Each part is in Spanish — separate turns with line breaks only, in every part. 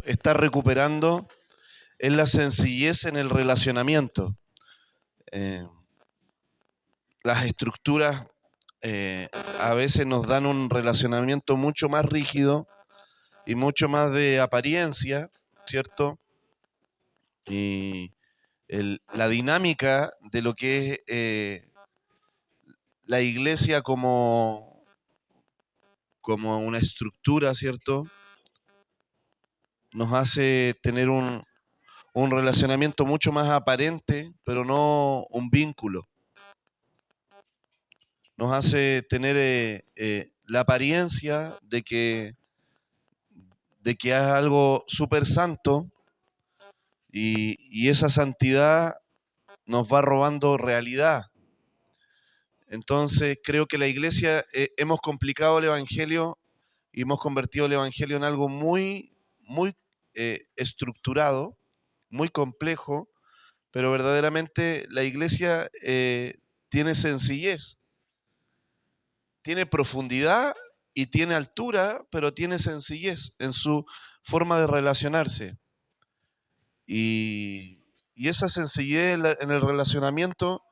estar recuperando es la sencillez en el relacionamiento. Eh, las estructuras a veces nos dan un relacionamiento mucho más rígido y mucho más de apariencia, ¿cierto? Y la dinámica de lo que es la iglesia como una estructura, ¿cierto? Nos hace tener un relacionamiento mucho más aparente, pero no un vínculo. Nos hace tener la apariencia de que es algo súper santo y esa santidad nos va robando realidad. Entonces creo que la iglesia hemos complicado el evangelio y hemos convertido el evangelio en algo muy, muy estructurado, muy complejo, pero verdaderamente la iglesia tiene sencillez, tiene profundidad y tiene altura, pero tiene sencillez en su forma de relacionarse. Y esa sencillez en el relacionamiento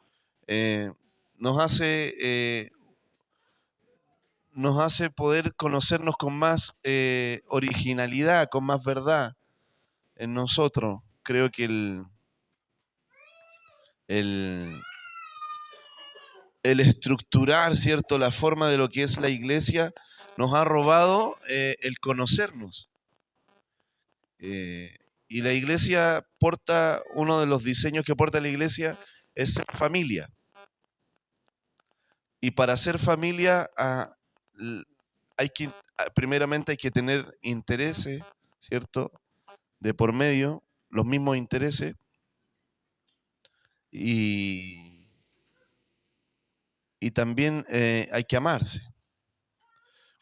eh, nos hace nos hace poder conocernos con más originalidad, con más verdad en nosotros. Creo que el, el estructurar, ¿cierto?, la forma de lo que es la iglesia nos ha robado el conocernos. Y la iglesia porta, uno de los diseños que porta la iglesia es ser familia. Y para ser familia primeramente hay que tener intereses, ¿cierto?, de por medio, los mismos intereses, y, y también hay que amarse.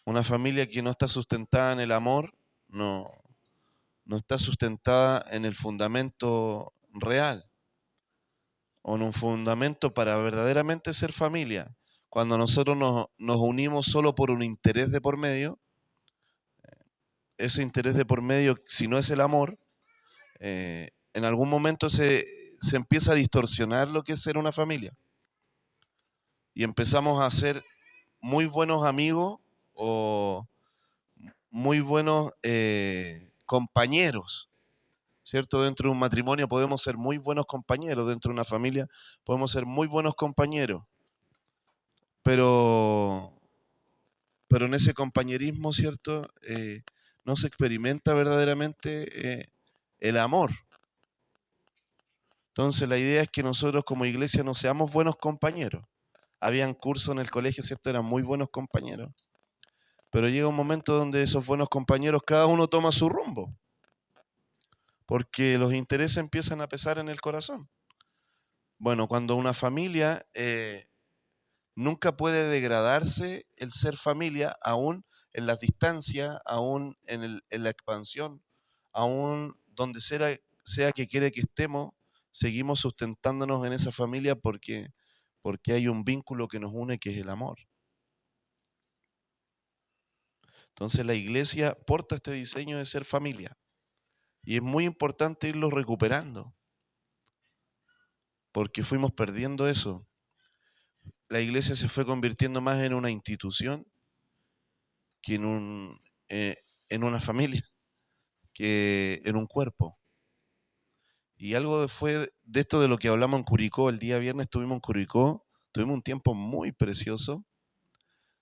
Una familia que no está sustentada en el amor, no está sustentada en el fundamento real, o en un fundamento para verdaderamente ser familia. Cuando nosotros nos unimos solo por un interés de por medio, ese interés de por medio, si no es el amor, en algún momento se empieza a distorsionar lo que es ser una familia. Y empezamos a ser muy buenos amigos o muy buenos compañeros, ¿cierto? Dentro de un matrimonio podemos ser muy buenos compañeros, dentro de una familia podemos ser muy buenos compañeros, pero, pero en ese compañerismo, ¿cierto? No se experimenta verdaderamente el amor. Entonces la idea es que nosotros como iglesia no seamos buenos compañeros. Habían cursos en el colegio, ¿cierto? Eran muy buenos compañeros. Pero llega un momento donde esos buenos compañeros, cada uno toma su rumbo. Porque los intereses empiezan a pesar en el corazón. Bueno, cuando una familia nunca puede degradarse el ser familia, aún en las distancias, aún en la expansión, aún donde sea que quiera que estemos, seguimos sustentándonos en esa familia porque hay un vínculo que nos une, que es el amor. Entonces la iglesia porta este diseño de ser familia y es muy importante irlo recuperando porque fuimos perdiendo eso. La iglesia se fue convirtiendo más en una institución que en una familia, que en un cuerpo. Y algo fue de esto de lo que hablamos en Curicó. El día viernes estuvimos en Curicó, tuvimos un tiempo muy precioso.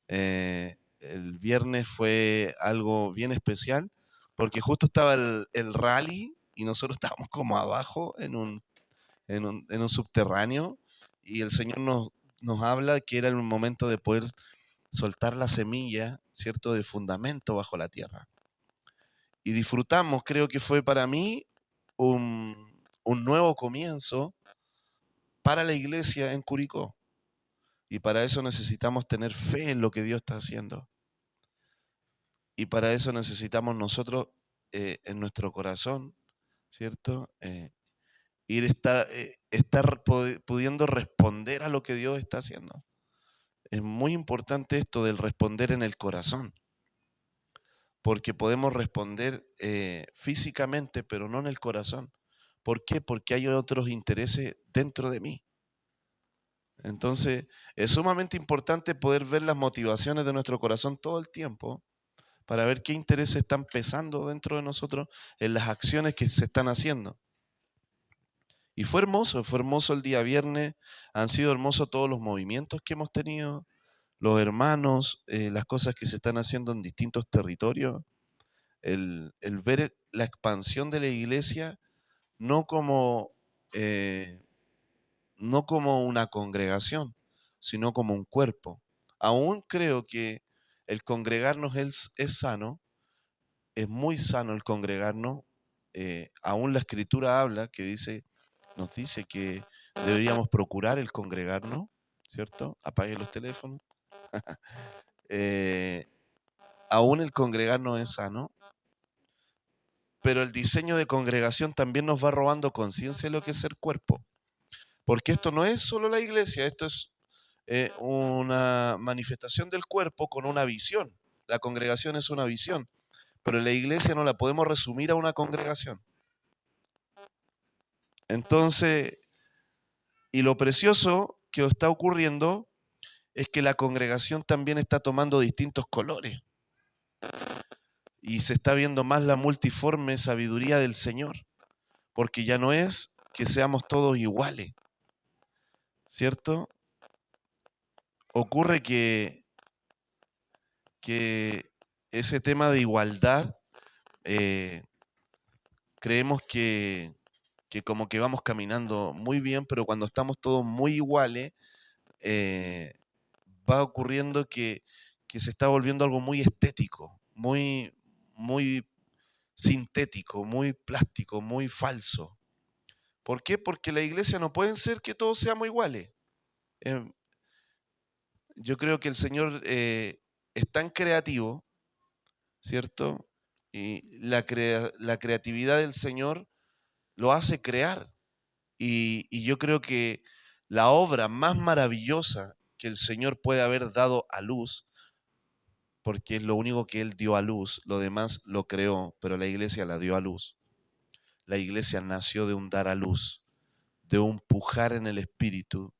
El viernes fue algo bien especial porque justo estaba el rally y nosotros estábamos como abajo en un subterráneo y el Señor nos habla que era el momento de poder soltar la semilla, ¿cierto?, de fundamento bajo la tierra. Y disfrutamos, creo que fue para mí un nuevo comienzo para la iglesia en Curicó. Y para eso necesitamos tener fe en lo que Dios está haciendo. Y para eso necesitamos nosotros en nuestro corazón, ¿cierto? Estar pudiendo responder a lo que Dios está haciendo. Es muy importante esto del responder en el corazón. porque podemos responder físicamente, pero no en el corazón. ¿Por qué? Porque hay otros intereses dentro de mí. Entonces, es sumamente importante poder ver las motivaciones de nuestro corazón todo el tiempo para ver qué intereses están pesando dentro de nosotros en las acciones que se están haciendo. Y fue hermoso el día viernes, han sido hermosos todos los movimientos que hemos tenido, los hermanos, las cosas que se están haciendo en distintos territorios, el ver la expansión de la iglesia no como, eh, no como una congregación, sino como un cuerpo. Aún creo que el congregarnos es sano, es muy sano el congregarnos. Aún la escritura habla, nos dice que deberíamos procurar el congregarnos, ¿cierto? Apaguen los teléfonos. Eh, Aún el congregarnos es sano, pero el diseño de congregación también nos va robando conciencia de lo que es ser cuerpo. Porque esto no es solo la iglesia, esto es una manifestación del cuerpo con una visión. La congregación es una visión, pero la iglesia no la podemos resumir a una congregación. Entonces, y lo precioso que está ocurriendo es que la congregación también está tomando distintos colores y se está viendo más la multiforme sabiduría del Señor, porque ya no es que seamos todos iguales, ¿cierto? Ocurre que ese tema de igualdad, eh, creemos que como que vamos caminando muy bien, pero cuando estamos todos muy iguales, eh, va ocurriendo que se está volviendo algo muy estético, muy sintético, muy plástico, muy falso. ¿Por qué? Porque la iglesia no puede ser que todos seamos iguales. Eh, yo creo que el Señor es tan creativo, ¿cierto? Y la creatividad del Señor lo hace crear. Y yo creo que la obra más maravillosa que el Señor puede haber dado a luz, porque es lo único que Él dio a luz, lo demás lo creó, pero la iglesia la dio a luz. La iglesia nació de un dar a luz, de un pujar en el espíritu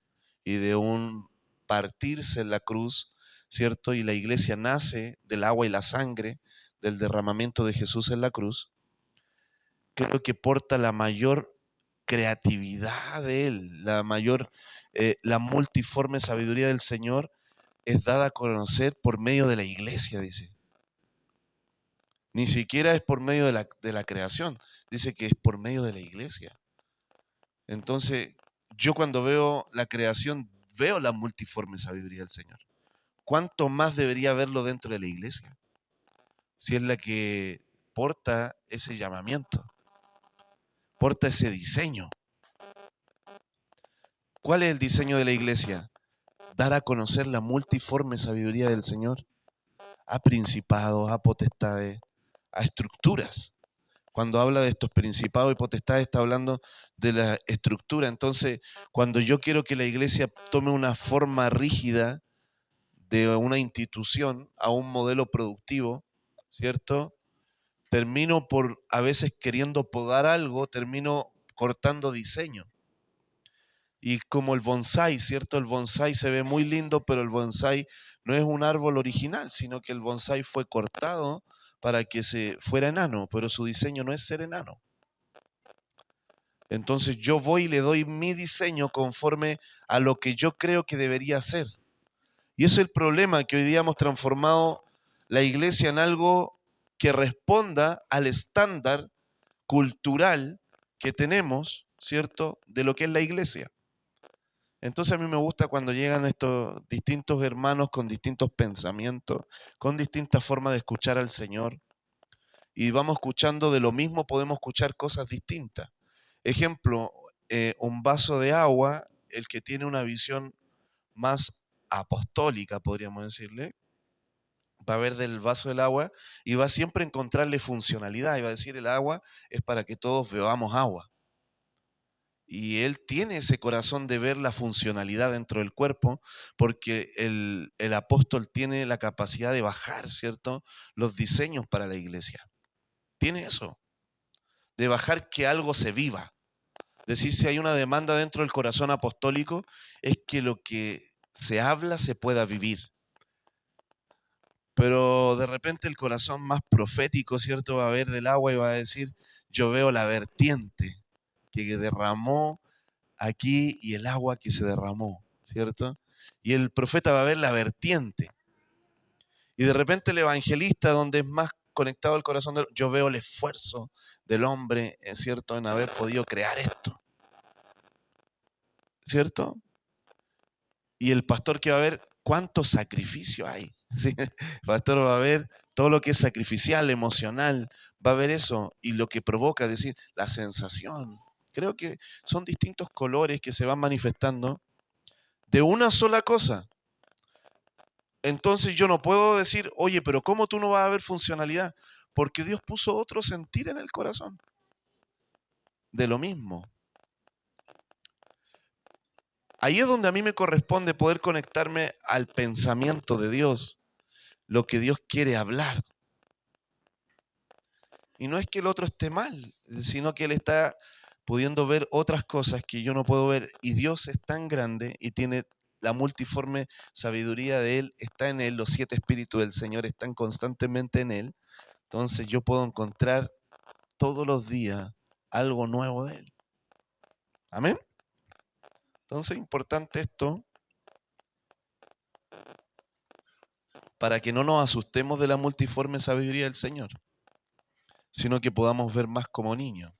y de un partirse en la cruz, ¿cierto? Y la iglesia nace del agua y la sangre, del derramamiento de Jesús en la cruz. Creo que porta la mayor creatividad de Él, la multiforme sabiduría del Señor es dada a conocer por medio de la iglesia, dice. Ni siquiera es por medio de la creación, dice que es por medio de la iglesia. Entonces, yo cuando veo la creación, veo la multiforme sabiduría del Señor. ¿Cuánto más debería verlo dentro de la iglesia? Si es la que porta ese llamamiento, porta ese diseño. ¿Cuál es el diseño de la iglesia? Dar a conocer la multiforme sabiduría del Señor a principados, a potestades, a estructuras. Cuando habla de estos principados y potestades, está hablando de la estructura. Entonces, cuando yo quiero que la iglesia tome una forma rígida de una institución a un modelo productivo, ¿cierto? Termino por, a veces queriendo podar algo, termino cortando diseño. Y como el bonsái, ¿cierto? El bonsái se ve muy lindo, pero el bonsái no es un árbol original, sino que el bonsái fue cortado para que se fuera enano, pero su diseño no es ser enano. Entonces yo voy y le doy mi diseño conforme a lo que yo creo que debería ser. Y ese es el problema, que hoy día hemos transformado la iglesia en algo que responda al estándar cultural que tenemos, ¿cierto?, de lo que es la iglesia. Entonces a mí me gusta cuando llegan estos distintos hermanos con distintos pensamientos, con distintas formas de escuchar al Señor, y vamos escuchando de lo mismo, podemos escuchar cosas distintas. Ejemplo, un vaso de agua, el que tiene una visión más apostólica, podríamos decirle, va a ver del vaso del agua y va siempre a encontrarle funcionalidad, y va a decir el agua es para que todos bebamos agua. Y Él tiene ese corazón de ver la funcionalidad dentro del cuerpo, porque el apóstol tiene la capacidad de bajar, ¿cierto?, los diseños para la iglesia. Tiene eso, de bajar que algo se viva. Decir, si hay una demanda dentro del corazón apostólico, es que lo que se habla se pueda vivir. Pero de repente el corazón más profético, ¿cierto?, va a ver del agua y va a decir, yo veo la vertiente que derramó aquí y el agua que se derramó, ¿cierto? Y el profeta va a ver la vertiente. Y de repente el evangelista, donde es más conectado al corazón, yo veo el esfuerzo del hombre, ¿cierto?, en haber podido crear esto, ¿cierto? Y el pastor que va a ver cuánto sacrificio hay. ¿Sí? El pastor va a ver todo lo que es sacrificial, emocional, va a ver eso y lo que provoca, es decir, la sensación. Creo que son distintos colores que se van manifestando de una sola cosa. Entonces yo no puedo decir, oye, pero ¿cómo tú no vas a ver funcionalidad? Porque Dios puso otro sentir en el corazón de lo mismo. Ahí es donde a mí me corresponde poder conectarme al pensamiento de Dios, lo que Dios quiere hablar. Y no es que el otro esté mal, sino que Él está pudiendo ver otras cosas que yo no puedo ver. Y Dios es tan grande y tiene la multiforme sabiduría de Él, está en Él, los 7 espíritus del Señor están constantemente en Él. Entonces yo puedo encontrar todos los días algo nuevo de Él. Amén. Entonces es importante esto para que no nos asustemos de la multiforme sabiduría del Señor, sino que podamos ver más como niños.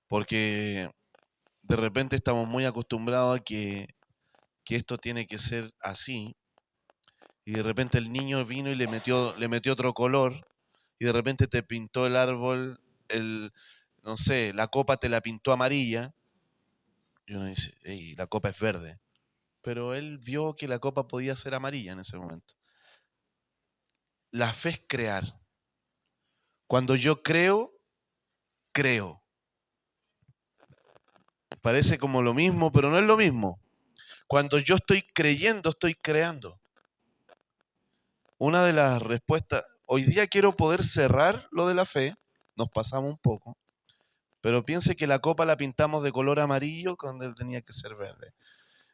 Porque de repente estamos muy acostumbrados a que esto tiene que ser así, y de repente el niño vino y le metió otro color, y de repente te pintó el árbol, no sé, la copa te la pintó amarilla, y uno dice, hey, la copa es verde. Pero él vio que la copa podía ser amarilla en ese momento. La fe es crear. Cuando yo creo, creo. Parece como lo mismo, pero no es lo mismo. Cuando yo estoy creyendo, estoy creando. Una de las respuestas, hoy día quiero poder cerrar lo de la fe, nos pasamos un poco, pero piense que la copa la pintamos de color amarillo cuando tenía que ser verde.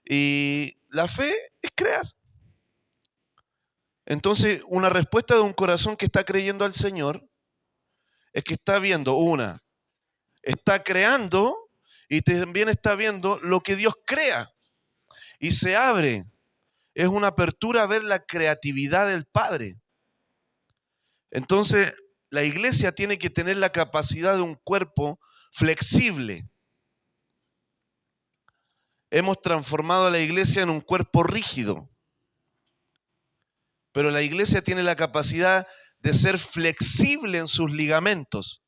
Y la fe es crear. Entonces, una respuesta de un corazón que está creyendo al Señor es que está viendo, está creando y también está viendo lo que Dios crea y se abre. Es una apertura a ver la creatividad del Padre. Entonces, la iglesia tiene que tener la capacidad de un cuerpo flexible. Hemos transformado a la iglesia en un cuerpo rígido, pero la iglesia tiene la capacidad de ser flexible en sus ligamentos,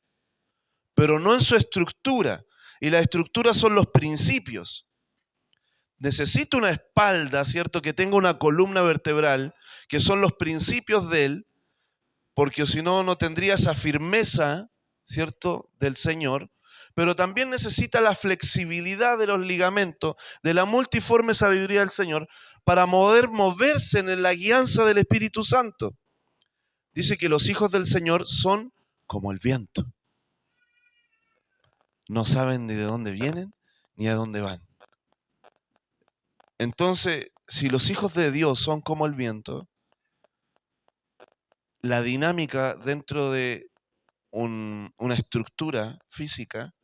pero no en su estructura. Y la estructura son los principios. Necesito una espalda, ¿cierto?, que tenga una columna vertebral, que son los principios de él, porque si no, no tendría esa firmeza, ¿cierto?, del Señor. Pero también necesita la flexibilidad de los ligamentos, de la multiforme sabiduría del Señor, para poder moverse en la guianza del Espíritu Santo. Dice que los hijos del Señor son como el viento. No saben ni de dónde vienen ni a dónde van. Entonces, si los hijos de Dios son como el viento, la dinámica dentro de una estructura física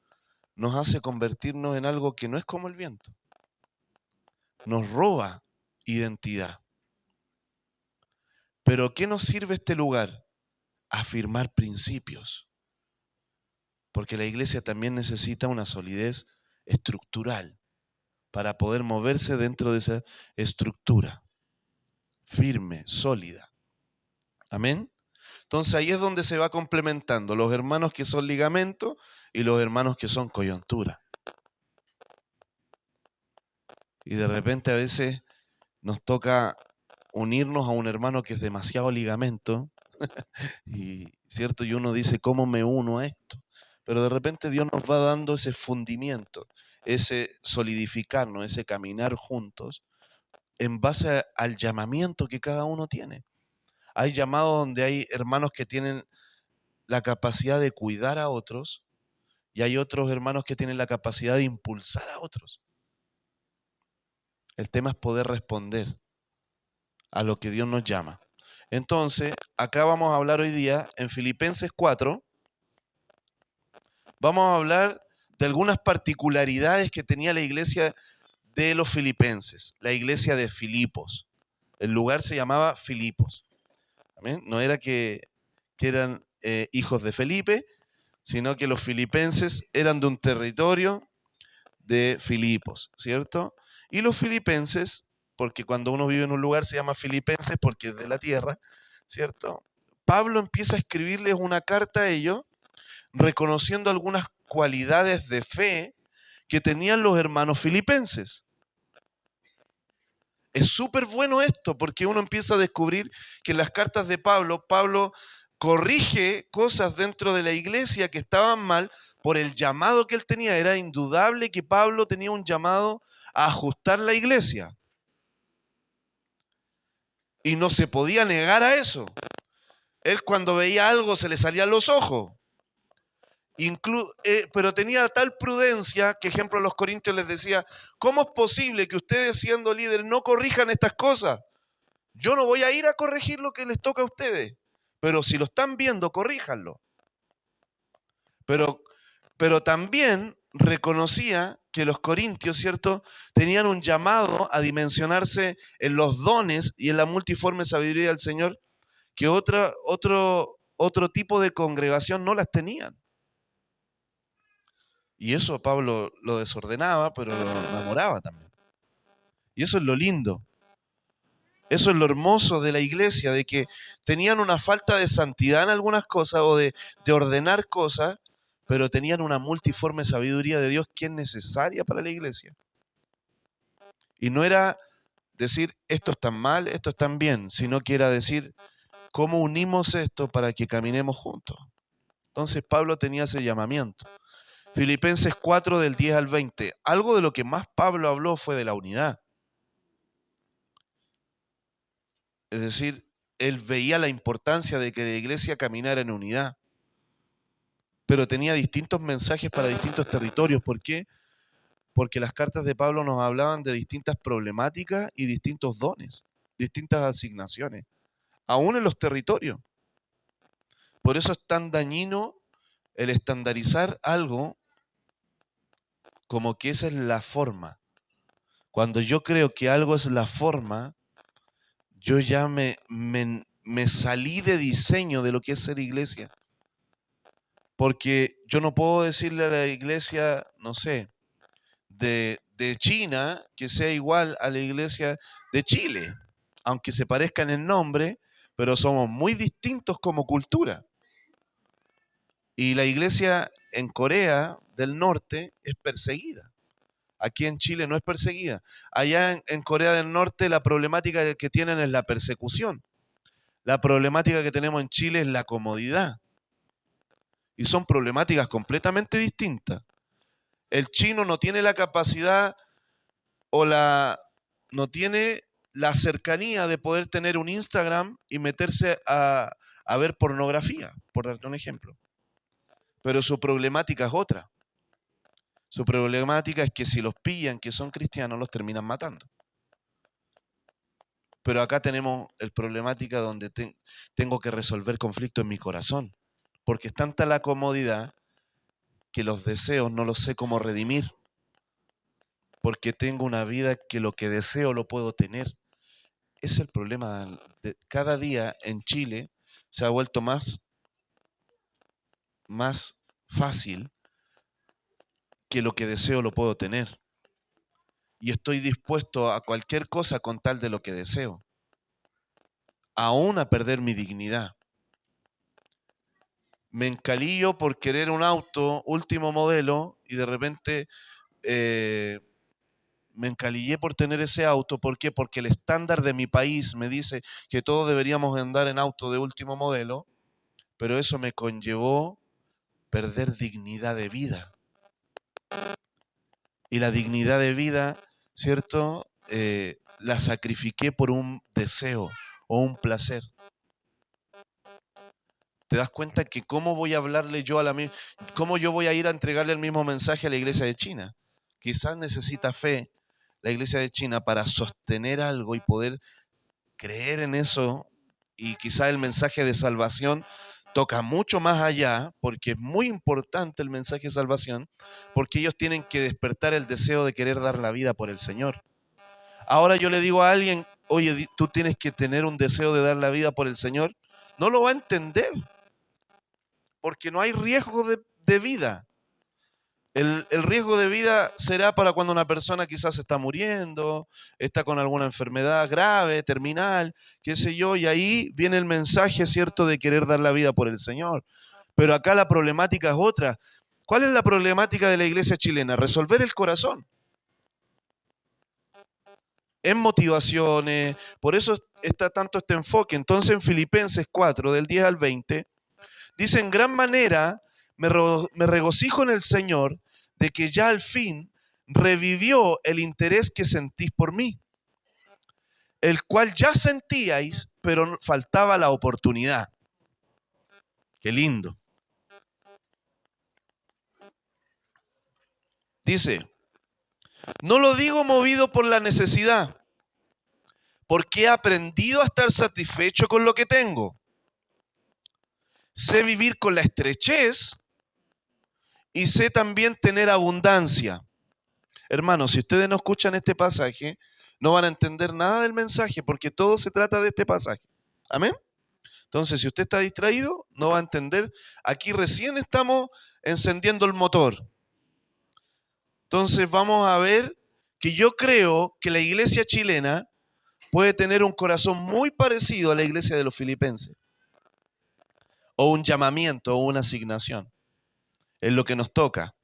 nos hace convertirnos en algo que no es como el viento. Nos roba identidad. Pero ¿qué nos sirve este lugar? Afirmar principios. Porque la iglesia también necesita una solidez estructural para poder moverse dentro de esa estructura firme, sólida. Amén. Entonces ahí es donde se va complementando los hermanos que son ligamento y los hermanos que son coyuntura. Y de repente a veces nos toca unirnos a un hermano que es demasiado ligamento y cierto, y uno dice, ¿cómo me uno a esto? pero de repente Dios nos va dando ese fundimiento, ese solidificarnos, ese caminar juntos en base al llamamiento que cada uno tiene. Hay llamados donde hay hermanos que tienen la capacidad de cuidar a otros y hay otros hermanos que tienen la capacidad de impulsar a otros. El tema es poder responder a lo que Dios nos llama. Entonces, acá vamos a hablar hoy día en Filipenses 4, vamos a hablar de algunas particularidades que tenía la iglesia de los filipenses, la iglesia de Filipos. El lugar se llamaba Filipos. ¿Amén? No era que eran hijos de Felipe, sino que los filipenses eran de un territorio de Filipos, ¿cierto? Y los filipenses, porque cuando uno vive en un lugar se llama filipenses porque es de la tierra, ¿cierto? Pablo empieza a escribirles una carta a ellos reconociendo algunas cualidades de fe que tenían los hermanos filipenses. Es súper bueno esto porque uno empieza a descubrir que en las cartas de Pablo, Pablo corrige cosas dentro de la iglesia que estaban mal por el llamado que él tenía. Era indudable que Pablo tenía un llamado a ajustar la iglesia. Y no se podía negar a eso. Él cuando veía algo se le salían los ojos. Pero tenía tal prudencia que, ejemplo, a los corintios les decía, ¿cómo es posible que ustedes siendo líderes no corrijan estas cosas? Yo no voy a ir a corregir lo que les toca a ustedes, pero si lo están viendo, corríjanlo. Pero también reconocía que los corintios, ¿cierto?, tenían un llamado a dimensionarse en los dones y en la multiforme sabiduría del Señor que otro tipo de congregación no las tenían. Y eso Pablo lo desordenaba, pero lo enamoraba también. Y eso es lo lindo. Eso es lo hermoso de la iglesia, de que tenían una falta de santidad en algunas cosas o de ordenar cosas, pero tenían una multiforme sabiduría de Dios que es necesaria para la iglesia. Y no era decir esto está mal, esto está bien, sino que era decir cómo unimos esto para que caminemos juntos. Entonces Pablo tenía ese llamamiento. Filipenses 4 del 10 al 20. Algo de lo que más Pablo habló fue de la unidad. Es decir, él veía la importancia de que la iglesia caminara en unidad. Pero tenía distintos mensajes para distintos territorios. ¿Por qué? Porque las cartas de Pablo nos hablaban de distintas problemáticas y distintos dones, distintas asignaciones, aún en los territorios. Por eso es tan dañino el estandarizar algo como que esa es la forma. Cuando yo creo que algo es la forma, yo ya me salí de diseño de lo que es ser iglesia. Porque yo no puedo decirle a la iglesia, no sé, de China que sea igual a la iglesia de Chile, aunque se parezcan en nombre, pero somos muy distintos como cultura. Y la iglesia en Corea del Norte es perseguida. Aquí en Chile no es perseguida. Allá en Corea del Norte la problemática que tienen es la persecución. La problemática que tenemos en Chile es la comodidad. Y son problemáticas completamente distintas. El chino no tiene la capacidad o no tiene la cercanía de poder tener un Instagram y meterse a ver pornografía, por darte un ejemplo. Pero su problemática es otra. Su problemática es que si los pillan que son cristianos, los terminan matando. Pero acá tenemos el problemática donde tengo que resolver conflicto en mi corazón. Porque es tanta la comodidad que los deseos no los sé cómo redimir. Porque tengo una vida que lo que deseo lo puedo tener. Es el problema. Cada día en Chile se ha vuelto más fácil que lo que deseo lo puedo tener. Y estoy dispuesto a cualquier cosa con tal de lo que deseo. Aún a perder mi dignidad. Me encalillo por querer un auto último modelo y de repente me encalillé por tener ese auto. ¿Por qué? Porque el estándar de mi país me dice que todos deberíamos andar en auto de último modelo, pero eso me conllevó perder dignidad de vida. Y la dignidad de vida, ¿cierto? La sacrifiqué por un deseo o un placer. ¿Te das cuenta que cómo voy a hablarle yo a cómo yo voy a ir a entregarle el mismo mensaje a la iglesia de China? Quizás necesita fe la iglesia de China para sostener algo y poder creer en eso, y quizás el mensaje de salvación toca mucho más allá, porque es muy importante el mensaje de salvación, porque ellos tienen que despertar el deseo de querer dar la vida por el Señor. Ahora yo le digo a alguien, oye, tú tienes que tener un deseo de dar la vida por el Señor, no lo va a entender, porque no hay riesgo de vida. El riesgo de vida será para cuando una persona quizás está muriendo, está con alguna enfermedad grave, terminal, qué sé yo, y ahí viene el mensaje, ¿cierto?, de querer dar la vida por el Señor. Pero acá la problemática es otra. ¿Cuál es la problemática de la iglesia chilena? Resolver el corazón. En motivaciones, por eso está tanto este enfoque. Entonces en Filipenses 4, del 10 al 20, dice: en gran manera me regocijo en el Señor de que ya al fin revivió el interés que sentís por mí, el cual ya sentíais, pero faltaba la oportunidad. Qué lindo. Dice, no lo digo movido por la necesidad, porque he aprendido a estar satisfecho con lo que tengo. Sé vivir con la estrechez y sé también tener abundancia. Hermanos, si ustedes no escuchan este pasaje, no van a entender nada del mensaje, porque todo se trata de este pasaje. ¿Amén? Entonces, si usted está distraído, no va a entender. Aquí recién estamos encendiendo el motor. Entonces, vamos a ver que yo creo que la iglesia chilena puede tener un corazón muy parecido a la iglesia de los filipenses. O un llamamiento o una asignación. Es lo que nos toca.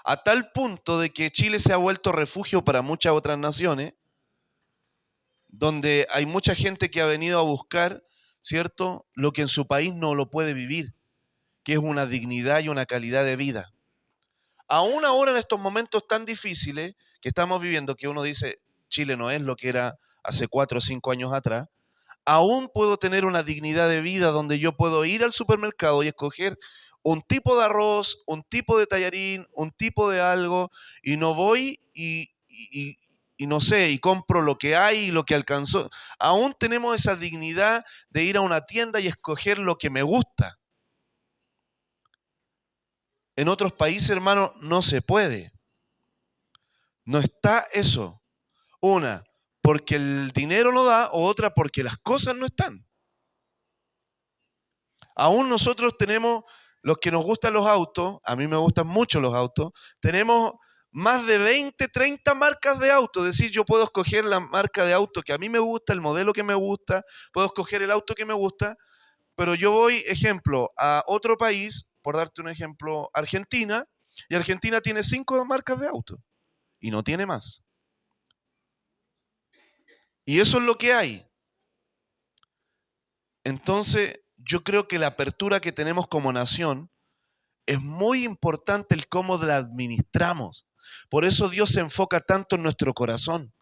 A tal punto de que Chile se ha vuelto refugio para muchas otras naciones, donde hay mucha gente que ha venido a buscar, ¿cierto?, lo que en su país no lo puede vivir, que es una dignidad y una calidad de vida. Aún ahora en estos momentos tan difíciles que estamos viviendo, que uno dice, Chile no es lo que era hace 4 o 5 años atrás, aún puedo tener una dignidad de vida donde yo puedo ir al supermercado y escoger un tipo de arroz, un tipo de tallarín, un tipo de algo, y no voy y no sé, y compro lo que hay y lo que alcanzó. Aún tenemos esa dignidad de ir a una tienda y escoger lo que me gusta. En otros países, hermano, no se puede. No está eso. Una, porque el dinero no da, o otra, porque las cosas no están. Aún nosotros tenemos, los que nos gustan los autos, a mí me gustan mucho los autos, tenemos más de 20, 30 marcas de auto. Es decir, yo puedo escoger la marca de auto que a mí me gusta, el modelo que me gusta, puedo escoger el auto que me gusta, pero yo voy, ejemplo, a otro país, por darte un ejemplo, Argentina, y Argentina tiene 5 marcas de auto y no tiene más. Y eso es lo que hay. Entonces, yo creo que la apertura que tenemos como nación es muy importante el cómo la administramos. Por eso Dios se enfoca tanto en nuestro corazón.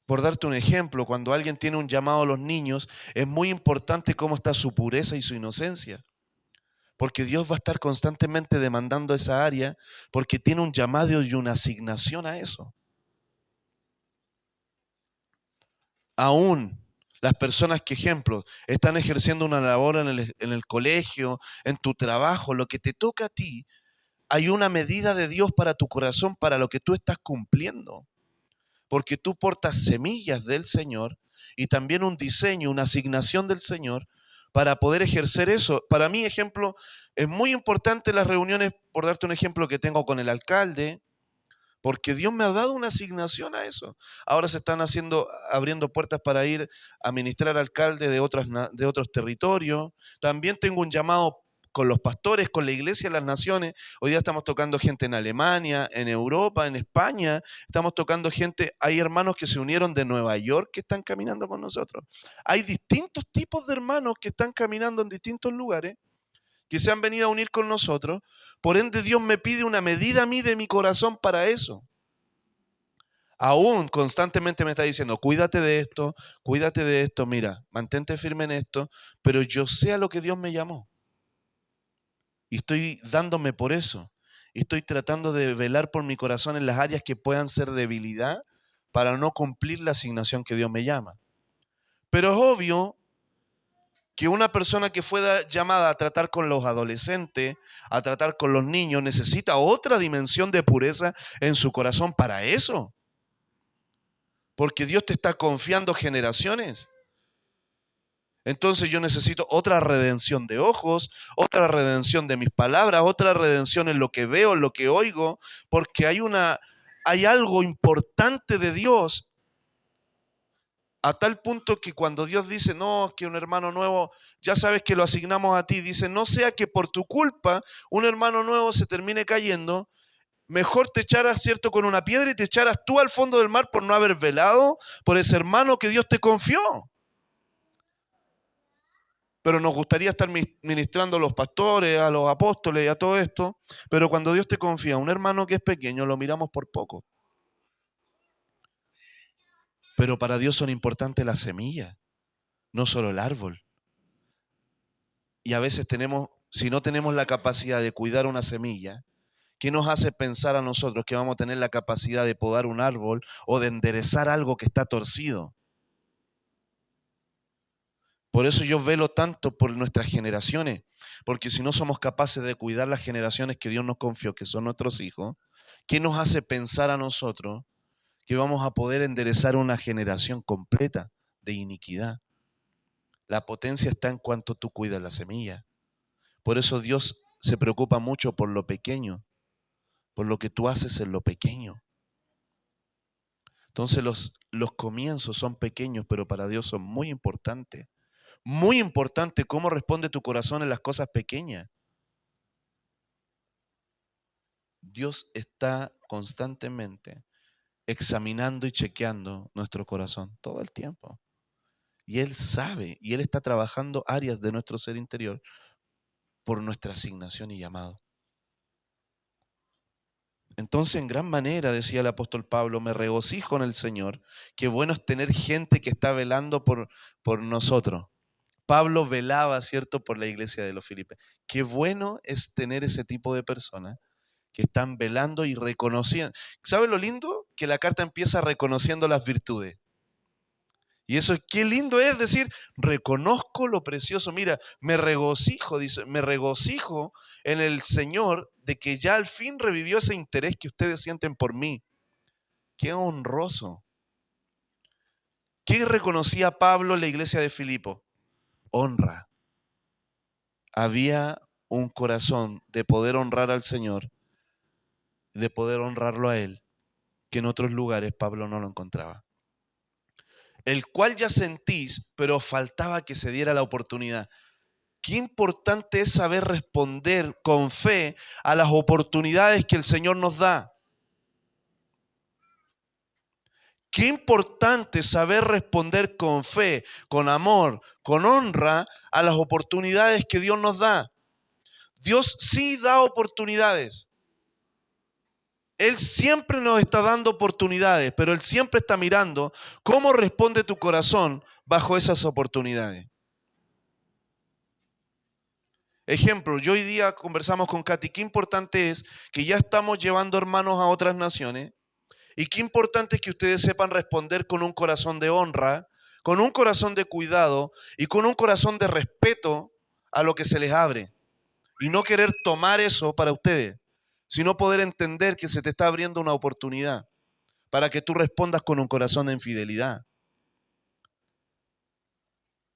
Por darte un ejemplo, cuando alguien tiene un llamado a los niños, es muy importante cómo está su pureza y su inocencia. Porque Dios va a estar constantemente demandando esa área, porque tiene un llamado y una asignación a eso. Aún las personas que, ejemplo, están ejerciendo una labor en el colegio, en tu trabajo, lo que te toca a ti, hay una medida de Dios para tu corazón, para lo que tú estás cumpliendo. Porque tú portas semillas del Señor y también un diseño, una asignación del Señor para poder ejercer eso. Para mí, ejemplo, es muy importante las reuniones, por darte un ejemplo, que tengo con el alcalde, porque Dios me ha dado una asignación a eso. Ahora se están abriendo puertas para ir a ministrar alcaldes de otros territorios. También tengo un llamado con los pastores, con la iglesia de las naciones. Hoy día estamos tocando gente en Alemania, en Europa, en España. Estamos tocando gente, hay hermanos que se unieron de Nueva York que están caminando con nosotros. Hay distintos tipos de hermanos que están caminando en distintos lugares, que se han venido a unir con nosotros. Por ende, Dios me pide una medida a mí de mi corazón para eso. Aún constantemente me está diciendo, cuídate de esto, mira, mantente firme en esto, pero yo sé a lo que Dios me llamó. Y estoy dándome por eso. Y estoy tratando de velar por mi corazón en las áreas que puedan ser debilidad para no cumplir la asignación que Dios me llama. Pero es obvio que una persona que fue llamada a tratar con los adolescentes, a tratar con los niños, necesita otra dimensión de pureza en su corazón para eso. Porque Dios te está confiando generaciones. Entonces yo necesito otra redención de ojos, otra redención de mis palabras, otra redención en lo que veo, en lo que oigo, porque hay algo importante de Dios a tal punto que cuando Dios dice, no, que un hermano nuevo, ya sabes que lo asignamos a ti, dice, no sea que por tu culpa un hermano nuevo se termine cayendo, mejor te echaras, ¿cierto?, con una piedra y te echaras tú al fondo del mar por no haber velado por ese hermano que Dios te confió. Pero nos gustaría estar ministrando a los pastores, a los apóstoles y a todo esto, pero cuando Dios te confía a un hermano que es pequeño, lo miramos por poco. Pero para Dios son importantes las semillas, no solo el árbol. Y a veces si no tenemos la capacidad de cuidar una semilla, ¿qué nos hace pensar a nosotros que vamos a tener la capacidad de podar un árbol o de enderezar algo que está torcido? Por eso yo velo tanto por nuestras generaciones, porque si no somos capaces de cuidar las generaciones que Dios nos confió, que son nuestros hijos, ¿qué nos hace pensar a nosotros que vamos a poder enderezar una generación completa de iniquidad? La potencia está en cuanto tú cuidas la semilla. Por eso Dios se preocupa mucho por lo pequeño, por lo que tú haces en lo pequeño. Entonces los comienzos son pequeños, pero para Dios son muy importantes. Muy importante cómo responde tu corazón en las cosas pequeñas. Dios está constantemente examinando y chequeando nuestro corazón todo el tiempo. Y Él sabe, y Él está trabajando áreas de nuestro ser interior por nuestra asignación y llamado. Entonces, en gran manera, decía el apóstol Pablo, me regocijo en el Señor. Qué bueno es tener gente que está velando por nosotros. Pablo velaba, ¿cierto?, por la iglesia de los Filipenses. Qué bueno es tener ese tipo de personas que están velando y reconociendo. ¿Sabe lo lindo? Que la carta empieza reconociendo las virtudes. Y eso, qué lindo es decir, reconozco lo precioso. Mira, me regocijo, dice, me regocijo en el Señor de que ya al fin revivió ese interés que ustedes sienten por mí. Qué honroso. ¿Qué reconocía Pablo en la iglesia de Filipo? Honra. Había un corazón de poder honrar al Señor, de poder honrarlo a Él, que en otros lugares Pablo no lo encontraba. El cual ya sentís, pero faltaba que se diera la oportunidad. Qué importante es saber responder con fe a las oportunidades que el Señor nos da. Qué importante saber responder con fe, con amor, con honra a las oportunidades que Dios nos da. Dios sí da oportunidades. Él siempre nos está dando oportunidades, pero Él siempre está mirando cómo responde tu corazón bajo esas oportunidades. Ejemplo, yo hoy día conversamos con Katy, qué importante es que ya estamos llevando hermanos a otras naciones y qué importante es que ustedes sepan responder con un corazón de honra, con un corazón de cuidado y con un corazón de respeto a lo que se les abre y no querer tomar eso para ustedes, sino poder entender que se te está abriendo una oportunidad para que tú respondas con un corazón de infidelidad.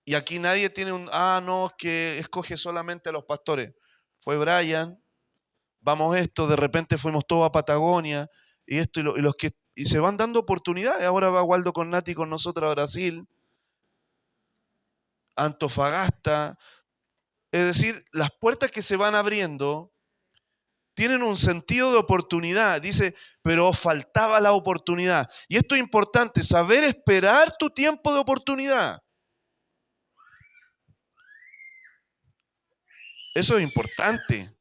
Y aquí nadie tiene no, que escoge solamente a los pastores. Fue Brian, vamos esto, de repente fuimos todos a Patagonia, y esto, y se van dando oportunidades. Ahora va Waldo con Nati con nosotros a Brasil, Antofagasta, Es decir, las puertas que se van abriendo tienen un sentido de oportunidad. Dice, pero os faltaba la oportunidad. Y esto es importante, saber esperar tu tiempo de oportunidad. Eso es importante.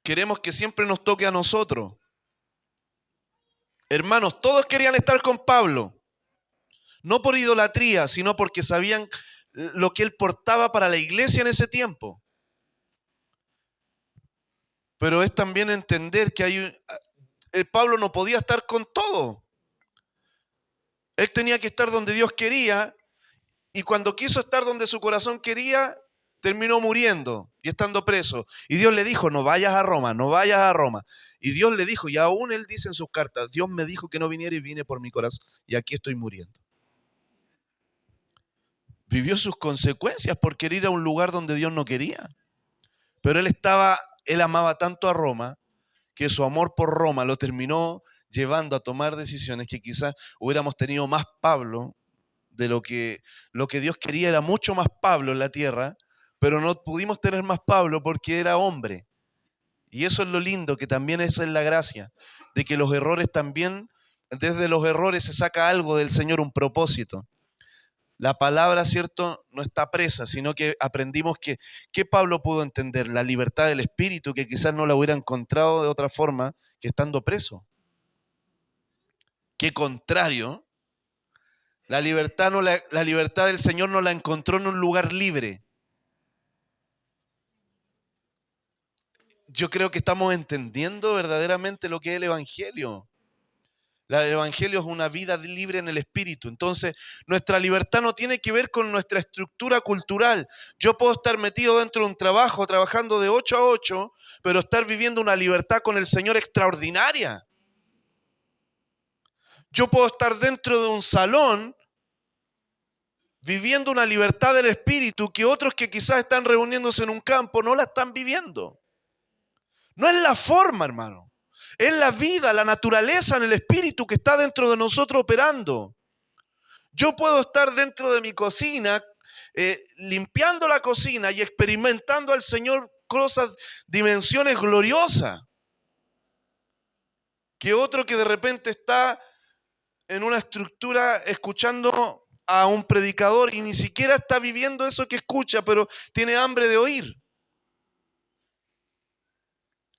Queremos que siempre nos toque a nosotros. Hermanos, todos querían estar con Pablo. No por idolatría, sino porque sabían lo que él portaba para la iglesia en ese tiempo. Pero es también entender que Pablo no podía estar con todo. Él tenía que estar donde Dios quería, y cuando quiso estar donde su corazón quería, terminó muriendo y estando preso. Y Dios le dijo, no vayas a Roma, no vayas a Roma. Y Dios le dijo, y aún él dice en sus cartas, Dios me dijo que no viniera y vine por mi corazón, y aquí estoy muriendo. Vivió sus consecuencias por querer ir a un lugar donde Dios no quería. Pero él amaba tanto a Roma, que su amor por Roma lo terminó llevando a tomar decisiones que quizás hubiéramos tenido más Pablo, de lo que Dios quería era mucho más Pablo en la tierra, pero no pudimos tener más Pablo porque era hombre. Y eso es lo lindo, que también esa es la gracia, de que los errores también, desde los errores se saca algo del Señor, un propósito. La palabra, ¿cierto?, no está presa, sino que aprendimos que Pablo pudo entender la libertad del espíritu, que quizás no la hubiera encontrado de otra forma que estando preso. Qué contrario, la libertad del Señor no la encontró en un lugar libre. Yo creo que estamos entendiendo verdaderamente lo que es el Evangelio. El Evangelio es una vida libre en el Espíritu. Entonces, nuestra libertad no tiene que ver con nuestra estructura cultural. Yo puedo estar metido dentro de un trabajo, trabajando de 8 a 8, pero estar viviendo una libertad con el Señor extraordinaria. Yo puedo estar dentro de un salón viviendo una libertad del Espíritu que otros que quizás están reuniéndose en un campo no la están viviendo. No es la forma, hermano. Es la vida, la naturaleza en el Espíritu que está dentro de nosotros operando. Yo puedo estar dentro de mi cocina, limpiando la cocina y experimentando al Señor cosas, dimensiones gloriosas. Que otro que de repente está en una estructura escuchando a un predicador y ni siquiera está viviendo eso que escucha, pero tiene hambre de oír.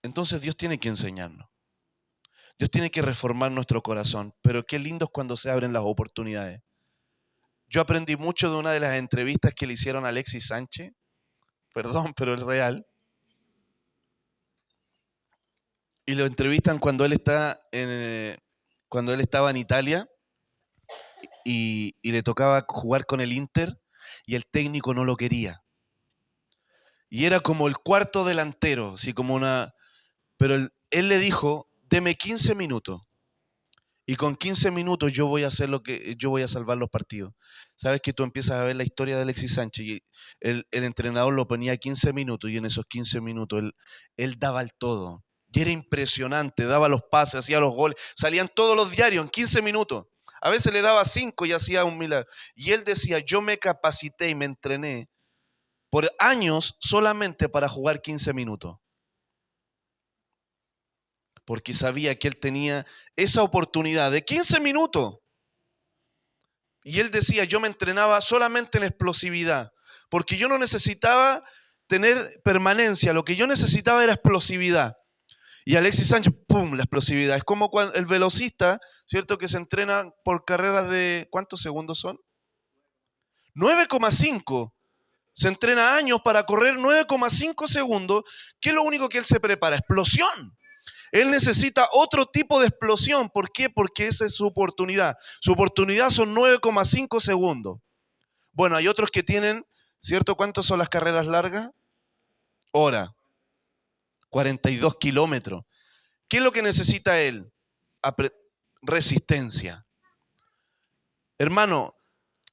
Entonces Dios tiene que enseñarnos. Dios tiene que reformar nuestro corazón. Pero qué lindo es cuando se abren las oportunidades. Yo aprendí mucho de una de las entrevistas que le hicieron a Alexis Sánchez. Perdón, pero es real. Y lo entrevistan cuando él estaba en Italia y le tocaba jugar con el Inter y el técnico no lo quería. Y era como el cuarto delantero, así como una... Pero él le dijo, deme 15 minutos. Y con 15 minutos yo voy a hacer yo voy a salvar los partidos. Sabes que tú empiezas a ver la historia de Alexis Sánchez y el entrenador lo ponía 15 minutos y en esos 15 minutos él daba el todo. Y era impresionante, daba los pases, hacía los goles, salían todos los diarios en 15 minutos. A veces le daba 5 y hacía un milagro. Y él decía, yo me capacité y me entrené por años solamente para jugar 15 minutos. Porque sabía que él tenía esa oportunidad de 15 minutos. Y él decía, yo me entrenaba solamente en explosividad, porque yo no necesitaba tener permanencia, lo que yo necesitaba era explosividad. Y Alexis Sánchez, ¡pum!, la explosividad. Es como cuando el velocista, ¿cierto?, que se entrena por carreras de, ¿cuántos segundos son? 9,5. Se entrena años para correr 9,5 segundos. ¿Qué es lo único que él se prepara? Explosión. Él necesita otro tipo de explosión. ¿Por qué? Porque esa es su oportunidad. Su oportunidad son 9,5 segundos. Bueno, hay otros que tienen, ¿cierto? ¿Cuántas son las carreras largas? Hora. 42 kilómetros. ¿Qué es lo que necesita él? Resistencia. Hermano,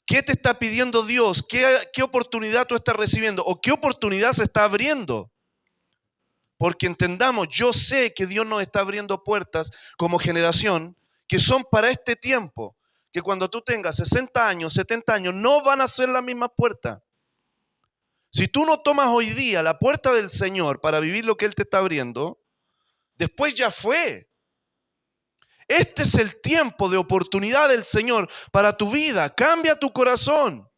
¿qué te está pidiendo Dios? ¿Qué oportunidad tú estás recibiendo? ¿O qué oportunidad se está abriendo? Porque entendamos, yo sé que Dios nos está abriendo puertas como generación que son para este tiempo, que cuando tú tengas 60 años, 70 años, no van a ser las mismas puertas. Si tú no tomas hoy día la puerta del Señor para vivir lo que Él te está abriendo, después ya fue. Este es el tiempo de oportunidad del Señor para tu vida. Cambia tu corazón.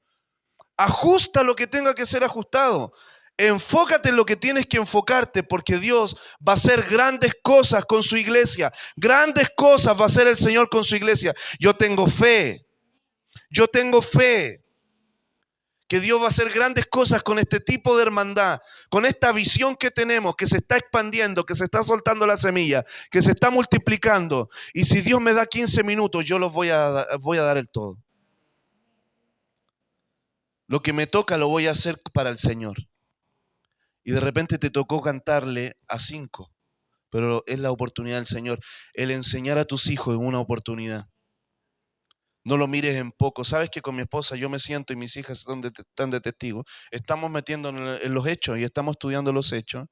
Ajusta lo que tenga que ser ajustado. Enfócate en lo que tienes que enfocarte, porque Dios va a hacer grandes cosas con su iglesia. Grandes cosas va a hacer el Señor con su iglesia. Yo tengo fe. Yo tengo fe que Dios va a hacer grandes cosas con este tipo de hermandad, con esta visión que tenemos, que se está expandiendo, que se está soltando la semilla, que se está multiplicando. Y si Dios me da 15 minutos, yo los voy a dar el todo. Lo que me toca lo voy a hacer para el Señor. Y de repente te tocó cantarle a 5, pero es la oportunidad del Señor. El enseñar a tus hijos es una oportunidad. No lo mires en poco. Sabes que con mi esposa yo me siento y mis hijas están de testigo. Estamos metiendo en los hechos y estamos estudiando los hechos.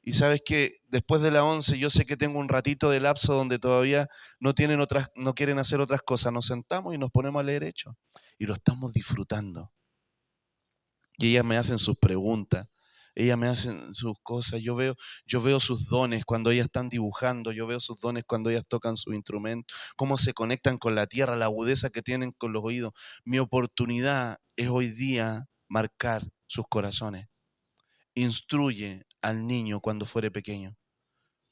Y sabes que después de la 11 yo sé que tengo un ratito de lapso donde todavía no quieren hacer otras cosas. Nos sentamos y nos ponemos a leer hechos. Y lo estamos disfrutando. Y ellas me hacen sus preguntas. Ellas me hacen sus cosas, yo veo sus dones cuando ellas están dibujando, yo veo sus dones cuando ellas tocan su instrumento, cómo se conectan con la tierra, la agudeza que tienen con los oídos. Mi oportunidad es hoy día marcar sus corazones. Instruye al niño cuando fuere pequeño.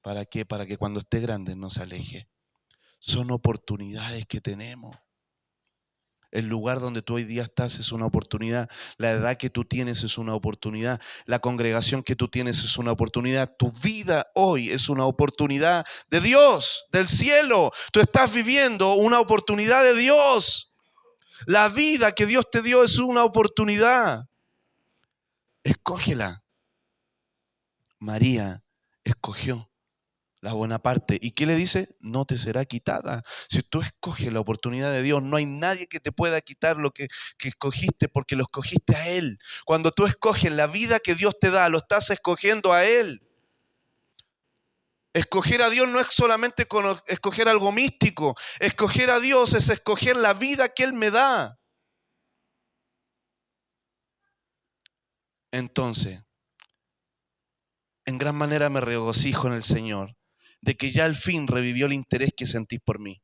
¿Para qué? Para que cuando esté grande no se aleje. Son oportunidades que tenemos. El lugar donde tú hoy día estás es una oportunidad. La edad que tú tienes es una oportunidad. La congregación que tú tienes es una oportunidad. Tu vida hoy es una oportunidad de Dios, del cielo. Tú estás viviendo una oportunidad de Dios. La vida que Dios te dio es una oportunidad. Escógela. María escogió la buena parte. ¿Y qué le dice? No te será quitada. Si tú escoges la oportunidad de Dios, no hay nadie que te pueda quitar lo que escogiste, porque lo escogiste a Él. Cuando tú escoges la vida que Dios te da, lo estás escogiendo a Él. Escoger a Dios no es solamente escoger algo místico. Escoger a Dios es escoger la vida que Él me da. Entonces, en gran manera me regocijo en el Señor de que ya al fin revivió el interés que sentís por mí,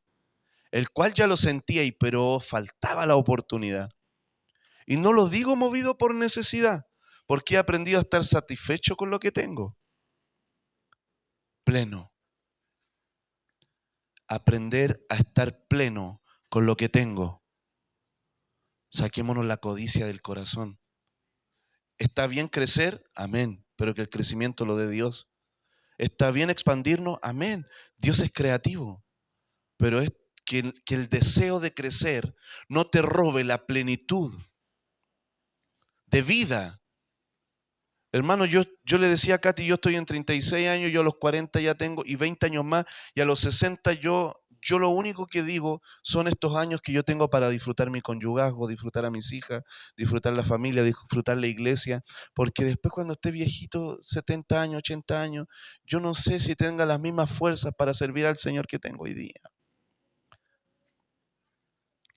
el cual ya lo sentía, pero faltaba la oportunidad. Y no lo digo movido por necesidad, porque he aprendido a estar satisfecho con lo que tengo. Pleno. Aprender a estar pleno con lo que tengo. Saquémonos la codicia del corazón. ¿Está bien crecer? Amén, pero que el crecimiento lo dé Dios. ¿Está bien expandirnos? Amén. Dios es creativo, pero es que el deseo de crecer no te robe la plenitud de vida. Hermano, yo le decía a Katy, yo estoy en 36 años, yo a los 40 ya tengo, y 20 años más, y a los 60 yo lo único que digo son estos años que yo tengo para disfrutar mi conyugazgo, disfrutar a mis hijas, disfrutar la familia, disfrutar la iglesia, porque después cuando esté viejito, 70 años, 80 años, yo no sé si tenga las mismas fuerzas para servir al Señor que tengo hoy día.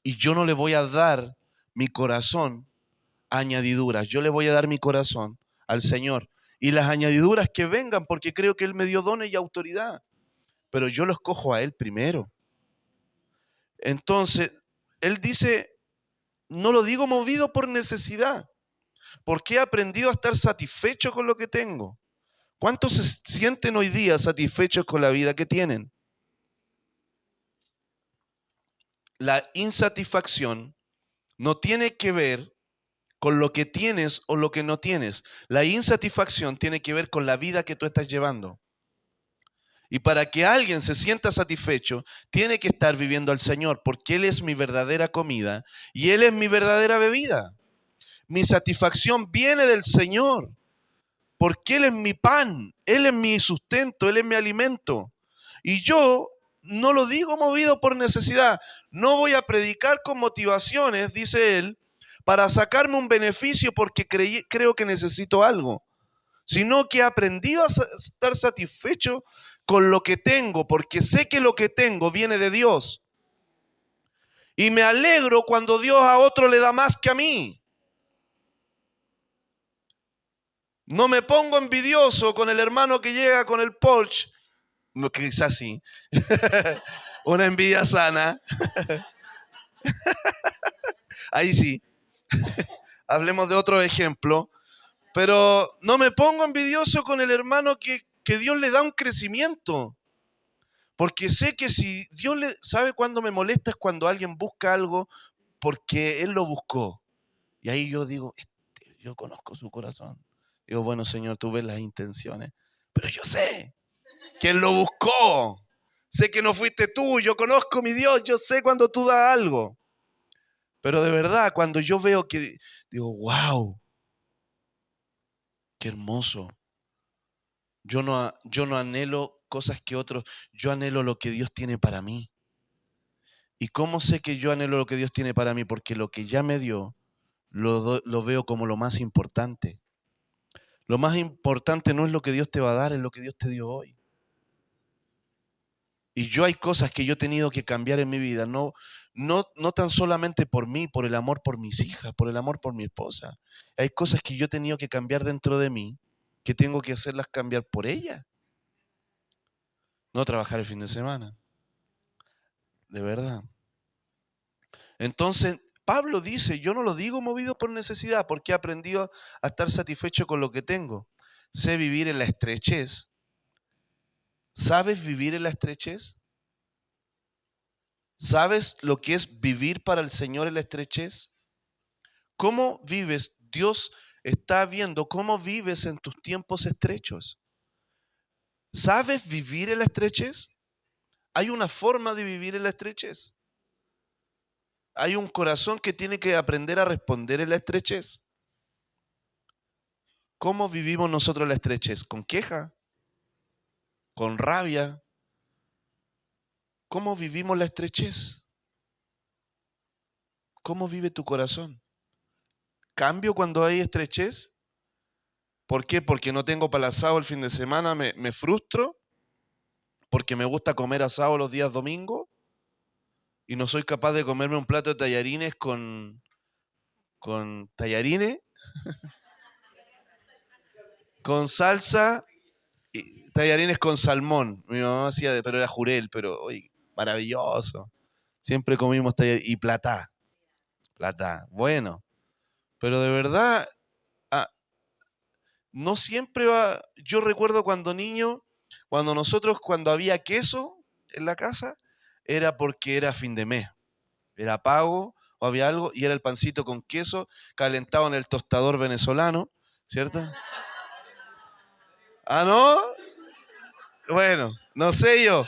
Y yo no le voy a dar mi corazón a añadiduras, yo le voy a dar mi corazón al Señor. Y las añadiduras que vengan, porque creo que Él me dio dones y autoridad. Pero yo lo escojo a Él primero. Entonces, Él dice, no lo digo movido por necesidad, porque he aprendido a estar satisfecho con lo que tengo. ¿Cuántos se sienten hoy día satisfechos con la vida que tienen? La insatisfacción no tiene que ver con lo que tienes o lo que no tienes. La insatisfacción tiene que ver con la vida que tú estás llevando. Y para que alguien se sienta satisfecho, tiene que estar viviendo al Señor, porque Él es mi verdadera comida y Él es mi verdadera bebida. Mi satisfacción viene del Señor, porque Él es mi pan, Él es mi sustento, Él es mi alimento. Y yo no lo digo movido por necesidad. No voy a predicar con motivaciones, dice Él, para sacarme un beneficio porque creo que necesito algo, sino que he aprendido a estar satisfecho con lo que tengo, porque sé que lo que tengo viene de Dios. Y me alegro cuando Dios a otro le da más que a mí. No me pongo envidioso con el hermano que llega con el Porsche. Quizás sí. Una envidia sana. Ahí sí. Hablemos de otro ejemplo. Pero no me pongo envidioso con el hermano que Dios le da un crecimiento. Porque sé que si Dios le sabe cuándo me molesta es cuando alguien busca algo porque Él lo buscó. Y ahí yo digo, yo conozco su corazón. Digo, bueno, Señor, tú ves las intenciones. Pero yo sé que Él lo buscó. Sé que no fuiste tú. Yo conozco mi Dios. Yo sé cuando tú das algo. Pero de verdad, cuando yo veo que, digo, wow, qué hermoso. Yo no anhelo cosas que otros, yo anhelo lo que Dios tiene para mí. ¿Y cómo sé que yo anhelo lo que Dios tiene para mí? Porque lo que ya me dio, lo veo como lo más importante. Lo más importante no es lo que Dios te va a dar, es lo que Dios te dio hoy. Y yo hay cosas que yo he tenido que cambiar en mi vida, no tan solamente por mí, por el amor por mis hijas, por el amor por mi esposa. Hay cosas que yo he tenido que cambiar dentro de mí, que tengo que hacerlas cambiar por ella. No trabajar el fin de semana, de verdad. Entonces, Pablo dice, yo no lo digo movido por necesidad, porque he aprendido a estar satisfecho con lo que tengo. Sé vivir en la estrechez. ¿Sabes vivir en la estrechez? ¿Sabes lo que es vivir para el Señor en la estrechez? ¿Cómo vives? Dios está viendo cómo vives en tus tiempos estrechos. ¿Sabes vivir en la estrechez? Hay una forma de vivir en la estrechez. Hay un corazón que tiene que aprender a responder en la estrechez. ¿Cómo vivimos nosotros la estrechez? ¿Con queja? ¿Con rabia? ¿Cómo vivimos la estrechez? ¿Cómo vive tu corazón? ¿Cambio cuando hay estrechez? ¿Por qué? Porque no tengo para el asado el fin de semana, me frustro, porque me gusta comer asado los días domingos y no soy capaz de comerme un plato de tallarines con tallarines, con salsa, y tallarines con salmón. Mi mamá hacía, pero era jurel, pero oye, maravilloso. Siempre comimos tallarines y plata, bueno. Pero de verdad, ah, no siempre va. Yo recuerdo cuando niño, cuando había queso en la casa, era porque era fin de mes. Era pago o había algo y era el pancito con queso calentado en el tostador venezolano, ¿cierto? Ah, ¿no? Bueno, no sé yo.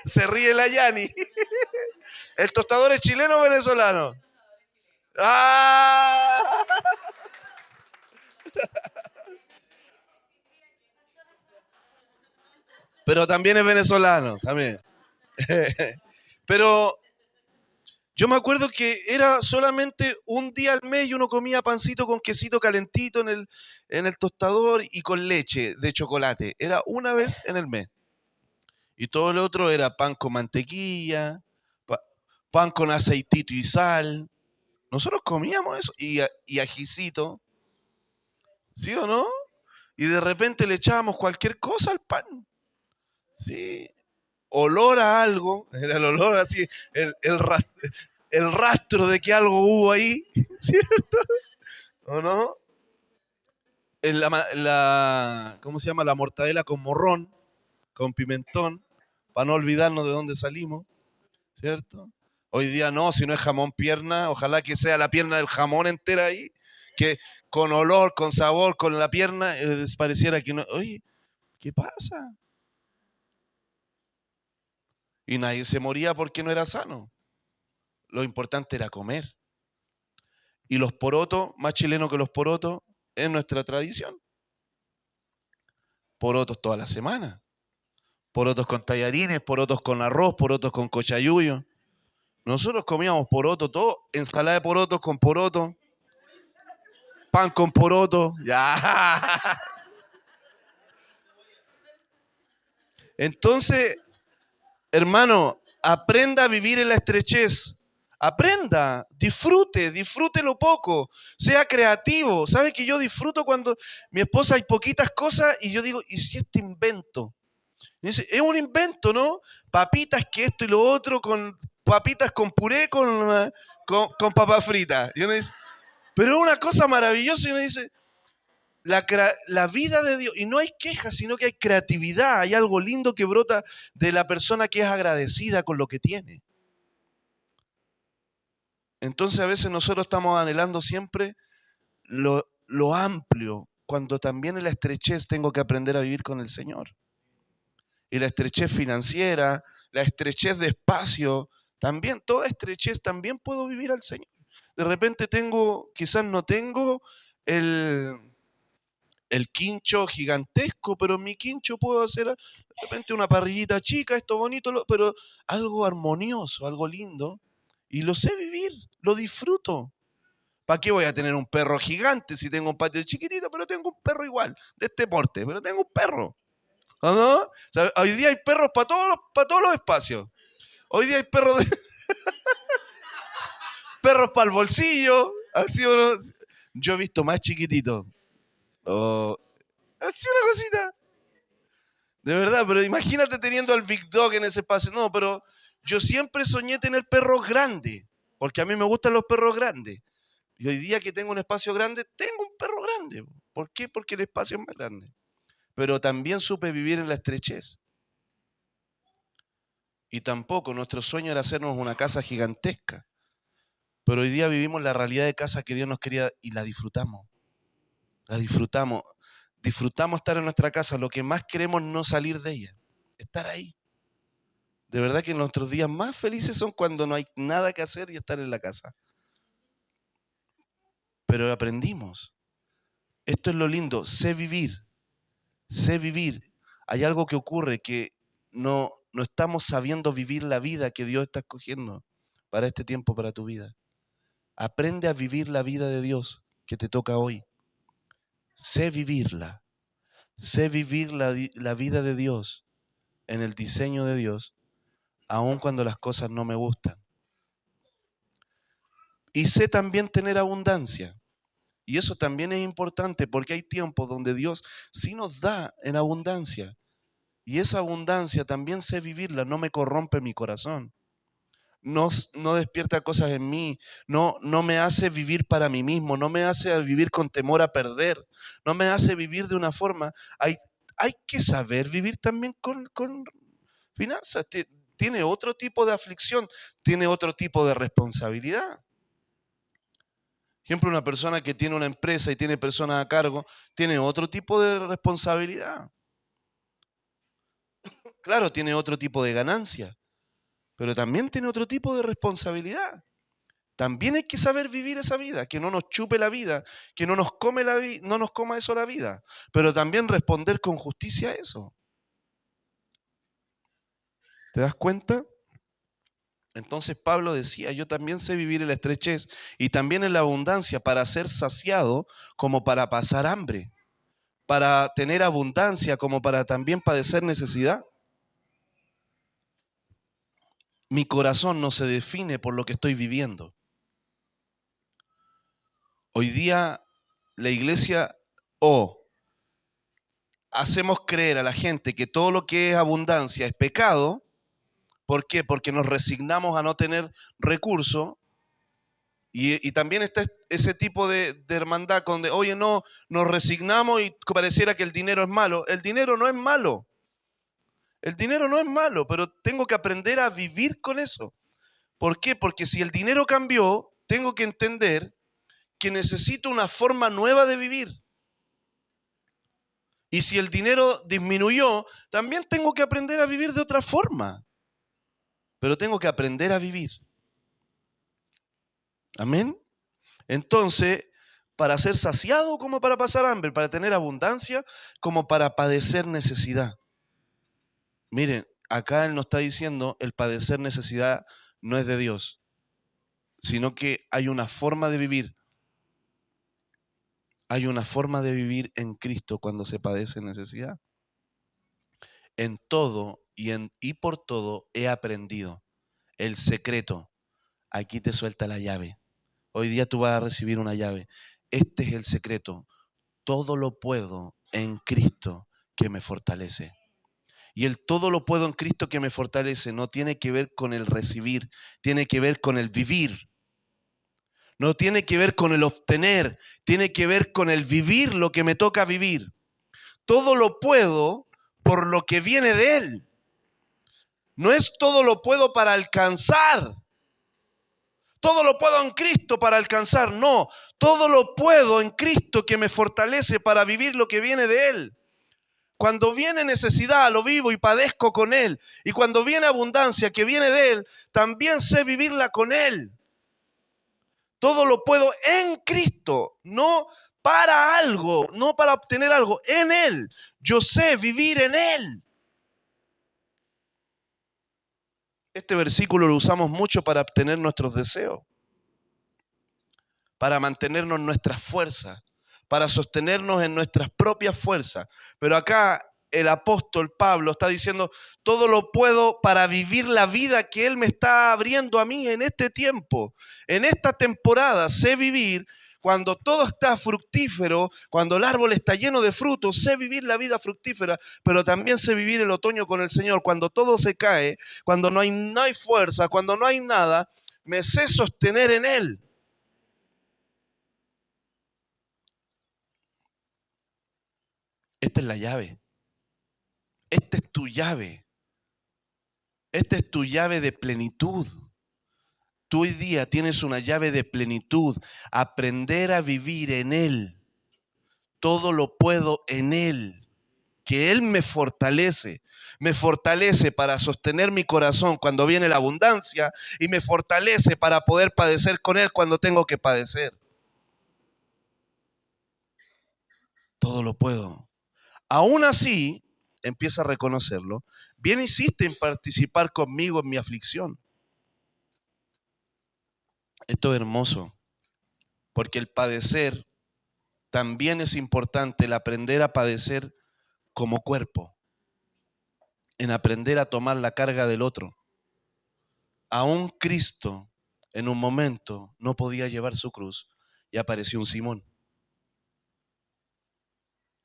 Se ríe la Yani. ¿El tostador es chileno o venezolano? ¡Ah! Pero también es venezolano, también. Pero yo me acuerdo que era solamente un día al mes y uno comía pancito con quesito calentito en el tostador y con leche de chocolate. Era una vez en el mes. Y todo lo otro era pan con mantequilla, pa- pan con aceitito y sal. Nosotros comíamos eso y ajicito, ¿sí o no? Y de repente le echábamos cualquier cosa al pan. Sí. Olor a algo, era el olor así, el rastro de que algo hubo ahí, ¿cierto? ¿O no? ¿Cómo se llama? La mortadela con morrón, con pimentón, para no olvidarnos de dónde salimos, ¿cierto? Hoy día no, si no es jamón pierna, ojalá que sea la pierna del jamón entera ahí, que con olor, con sabor, con la pierna, pareciera que no. Oye, ¿qué pasa? Y nadie se moría porque no era sano. Lo importante era comer. Y los porotos, más chilenos que los porotos, es nuestra tradición. Porotos toda la semana. Porotos con tallarines, porotos con arroz, porotos con cochayuyo. Nosotros comíamos poroto, todo, ensalada de porotos con poroto, pan con poroto, ya. Entonces, hermano, Aprenda a vivir en la estrechez. Aprenda, disfrute lo poco, sea creativo. ¿Sabe que yo disfruto cuando mi esposa hay poquitas cosas y yo digo, ¿y si este invento? Y dice, es un invento, ¿no? Papitas que esto y lo otro, con papitas con puré, con papas fritas. Y uno dice, pero es una cosa maravillosa y uno dice, la vida de Dios, y no hay quejas, sino que hay creatividad, hay algo lindo que brota de la persona que es agradecida con lo que tiene. Entonces a veces nosotros estamos anhelando siempre lo amplio, cuando también en la estrechez tengo que aprender a vivir con el Señor. Y la estrechez financiera, la estrechez de espacio, también, toda estrechez también puedo vivir al Señor. De repente quizás no tengo el quincho gigantesco, pero en mi quincho puedo hacer de repente una parrillita chica, esto bonito, pero algo armonioso, algo lindo, y lo sé vivir, lo disfruto. ¿Para qué voy a tener un perro gigante si tengo un patio chiquitito, pero tengo un perro igual, de este porte, pero tengo un perro? ¿O no? O sea, hoy día hay perros para todos los espacios. Hoy día hay perros para el bolsillo, así o no. Yo he visto más chiquititos. Oh, así una cosita. De verdad, pero imagínate teniendo al Big Dog en ese espacio. No, pero yo siempre soñé tener perros grandes, porque a mí me gustan los perros grandes. Y hoy día que tengo un espacio grande, tengo un perro grande. ¿Por qué? Porque el espacio es más grande. Pero también supe vivir en la estrechez. Y tampoco, nuestro sueño era hacernos una casa gigantesca. Pero hoy día vivimos la realidad de casa que Dios nos quería y la disfrutamos. La disfrutamos. Disfrutamos estar en nuestra casa. Lo que más queremos es no salir de ella. Estar ahí. De verdad que nuestros días más felices son cuando no hay nada que hacer y estar en la casa. Pero aprendimos. Esto es lo lindo. Sé vivir. Sé vivir. Hay algo que ocurre que no estamos sabiendo vivir la vida que Dios está escogiendo para este tiempo, para tu vida. Aprende a vivir la vida de Dios que te toca hoy. Sé vivirla. Sé vivir la vida de Dios en el diseño de Dios, aun cuando las cosas no me gustan. Y sé también tener abundancia. Y eso también es importante porque hay tiempos donde Dios sí nos da en abundancia. Y esa abundancia también sé vivirla, no me corrompe mi corazón. No despierta cosas en mí, no me hace vivir para mí mismo, no me hace vivir con temor a perder, no me hace vivir de una forma. Hay que saber vivir también con finanzas. Tiene otro tipo de aflicción, tiene otro tipo de responsabilidad. Por ejemplo, una persona que tiene una empresa y tiene personas a cargo, tiene otro tipo de responsabilidad. Claro, tiene otro tipo de ganancia, pero también tiene otro tipo de responsabilidad. También hay que saber vivir esa vida, que no nos chupe la vida, que no nos come no nos coma eso la vida, pero también responder con justicia a eso. ¿Te das cuenta? Entonces Pablo decía, yo también sé vivir en la estrechez y también en la abundancia para ser saciado como para pasar hambre, para tener abundancia como para también padecer necesidad. Mi corazón no se define por lo que estoy viviendo. Hoy día la iglesia hacemos creer a la gente que todo lo que es abundancia es pecado. ¿Por qué? Porque nos resignamos a no tener recursos. Y también está ese tipo de hermandad donde, oye, no, nos resignamos y pareciera que el dinero es malo. El dinero no es malo. El dinero no es malo, pero tengo que aprender a vivir con eso. ¿Por qué? Porque si el dinero cambió, tengo que entender que necesito una forma nueva de vivir. Y si el dinero disminuyó, también tengo que aprender a vivir de otra forma. Pero tengo que aprender a vivir. Amén. Entonces, para ser saciado como para pasar hambre, para tener abundancia como para padecer necesidad. Miren, acá él nos está diciendo el padecer necesidad no es de Dios, sino que hay una forma de vivir. Hay una forma de vivir en Cristo cuando se padece necesidad. En todo y por todo he aprendido. el secreto. Aquí te suelta la llave. Hoy día tú vas a recibir una llave. Este es el secreto. Todo lo puedo en Cristo que me fortalece. Y el todo lo puedo en Cristo que me fortalece no tiene que ver con el recibir, tiene que ver con el vivir. No tiene que ver con el obtener, tiene que ver con el vivir lo que me toca vivir. Todo lo puedo por lo que viene de Él. No es todo lo puedo para alcanzar. Todo lo puedo en Cristo para alcanzar. No, todo lo puedo en Cristo que me fortalece para vivir lo que viene de Él. Cuando viene necesidad, lo vivo y padezco con Él. Y cuando viene abundancia que viene de Él, también sé vivirla con Él. Todo lo puedo en Cristo, no para algo, no para obtener algo, en Él. Yo sé vivir en Él. Este versículo lo usamos mucho para obtener nuestros deseos, para mantenernos en nuestras fuerzas, para sostenernos en nuestras propias fuerzas. Pero acá el apóstol Pablo está diciendo, todo lo puedo para vivir la vida que Él me está abriendo a mí en este tiempo, en esta temporada. Sé vivir cuando todo está fructífero, cuando el árbol está lleno de frutos, sé vivir la vida fructífera, pero también sé vivir el otoño con el Señor. Cuando todo se cae, cuando no hay fuerza, cuando no hay nada, me sé sostener en Él. Esta es la llave. Esta es tu llave. Esta es tu llave de plenitud. Tú hoy día tienes una llave de plenitud. Aprender a vivir en Él. Todo lo puedo en Él. Que Él me fortalece. Me fortalece para sostener mi corazón cuando viene la abundancia y me fortalece para poder padecer con Él cuando tengo que padecer. Todo lo puedo. Aún así, empieza a reconocerlo. Bien hiciste en participar conmigo en mi aflicción. Esto es hermoso, porque el padecer también es importante, el aprender a padecer como cuerpo, en aprender a tomar la carga del otro. Aún Cristo en un momento no podía llevar su cruz y apareció un Simón.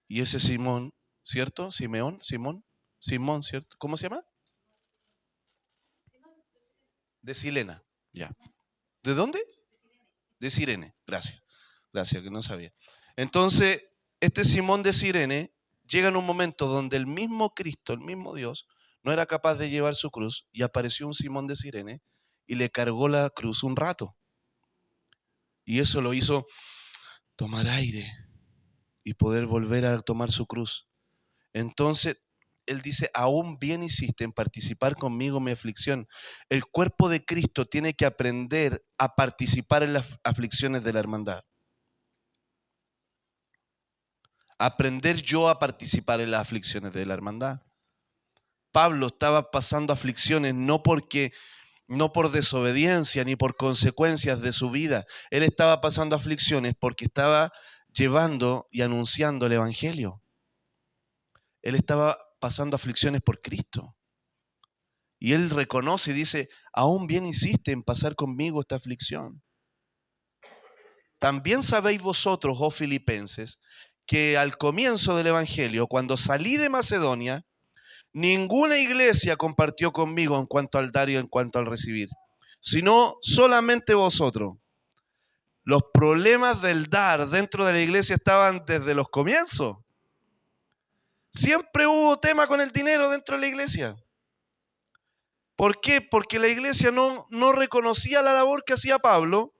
Y ese Simón, ¿cierto? Simón, ¿cierto? ¿Cómo se llama? De Silena, ya. ¿De dónde? De Cirene, gracias, que no sabía. Entonces, este Simón de Cirene llega en un momento donde el mismo Cristo, el mismo Dios, no era capaz de llevar su cruz y apareció un Simón de Cirene y le cargó la cruz un rato. Y eso lo hizo tomar aire y poder volver a tomar su cruz. Entonces, él dice, aún bien hiciste en participar conmigo en mi aflicción. El cuerpo de Cristo tiene que aprender a participar en las aflicciones de la hermandad. Aprender yo a participar en las aflicciones de la hermandad. Pablo estaba pasando aflicciones no por desobediencia ni por consecuencias de su vida. Él estaba pasando aflicciones porque estaba llevando y anunciando el evangelio. Él estaba pasando aflicciones por Cristo. Y él reconoce y dice, aún bien hiciste en pasar conmigo esta aflicción. También sabéis vosotros, oh filipenses, que al comienzo del evangelio, cuando salí de Macedonia, ninguna iglesia compartió conmigo en cuanto al dar y en cuanto al recibir, sino solamente vosotros. Los problemas del dar dentro de la iglesia estaban desde los comienzos. Siempre hubo tema con el dinero dentro de la iglesia. ¿Por qué? Porque la iglesia no reconocía la labor que hacía Pablo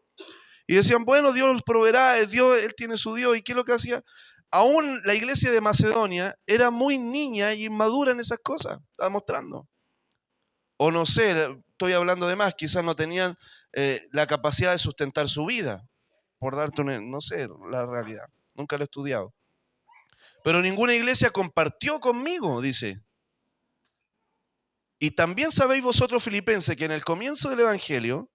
y decían, bueno, Dios proveerá, es Dios, Él tiene su Dios. ¿Y qué es lo que hacía? Aún la iglesia de Macedonia era muy niña y inmadura en esas cosas, estaba mostrando. O no sé, estoy hablando de más, quizás no tenían la capacidad de sustentar su vida, por darte no sé, la realidad, nunca lo he estudiado. Pero ninguna iglesia compartió conmigo, dice. Y también sabéis vosotros, filipenses, que en el comienzo del Evangelio,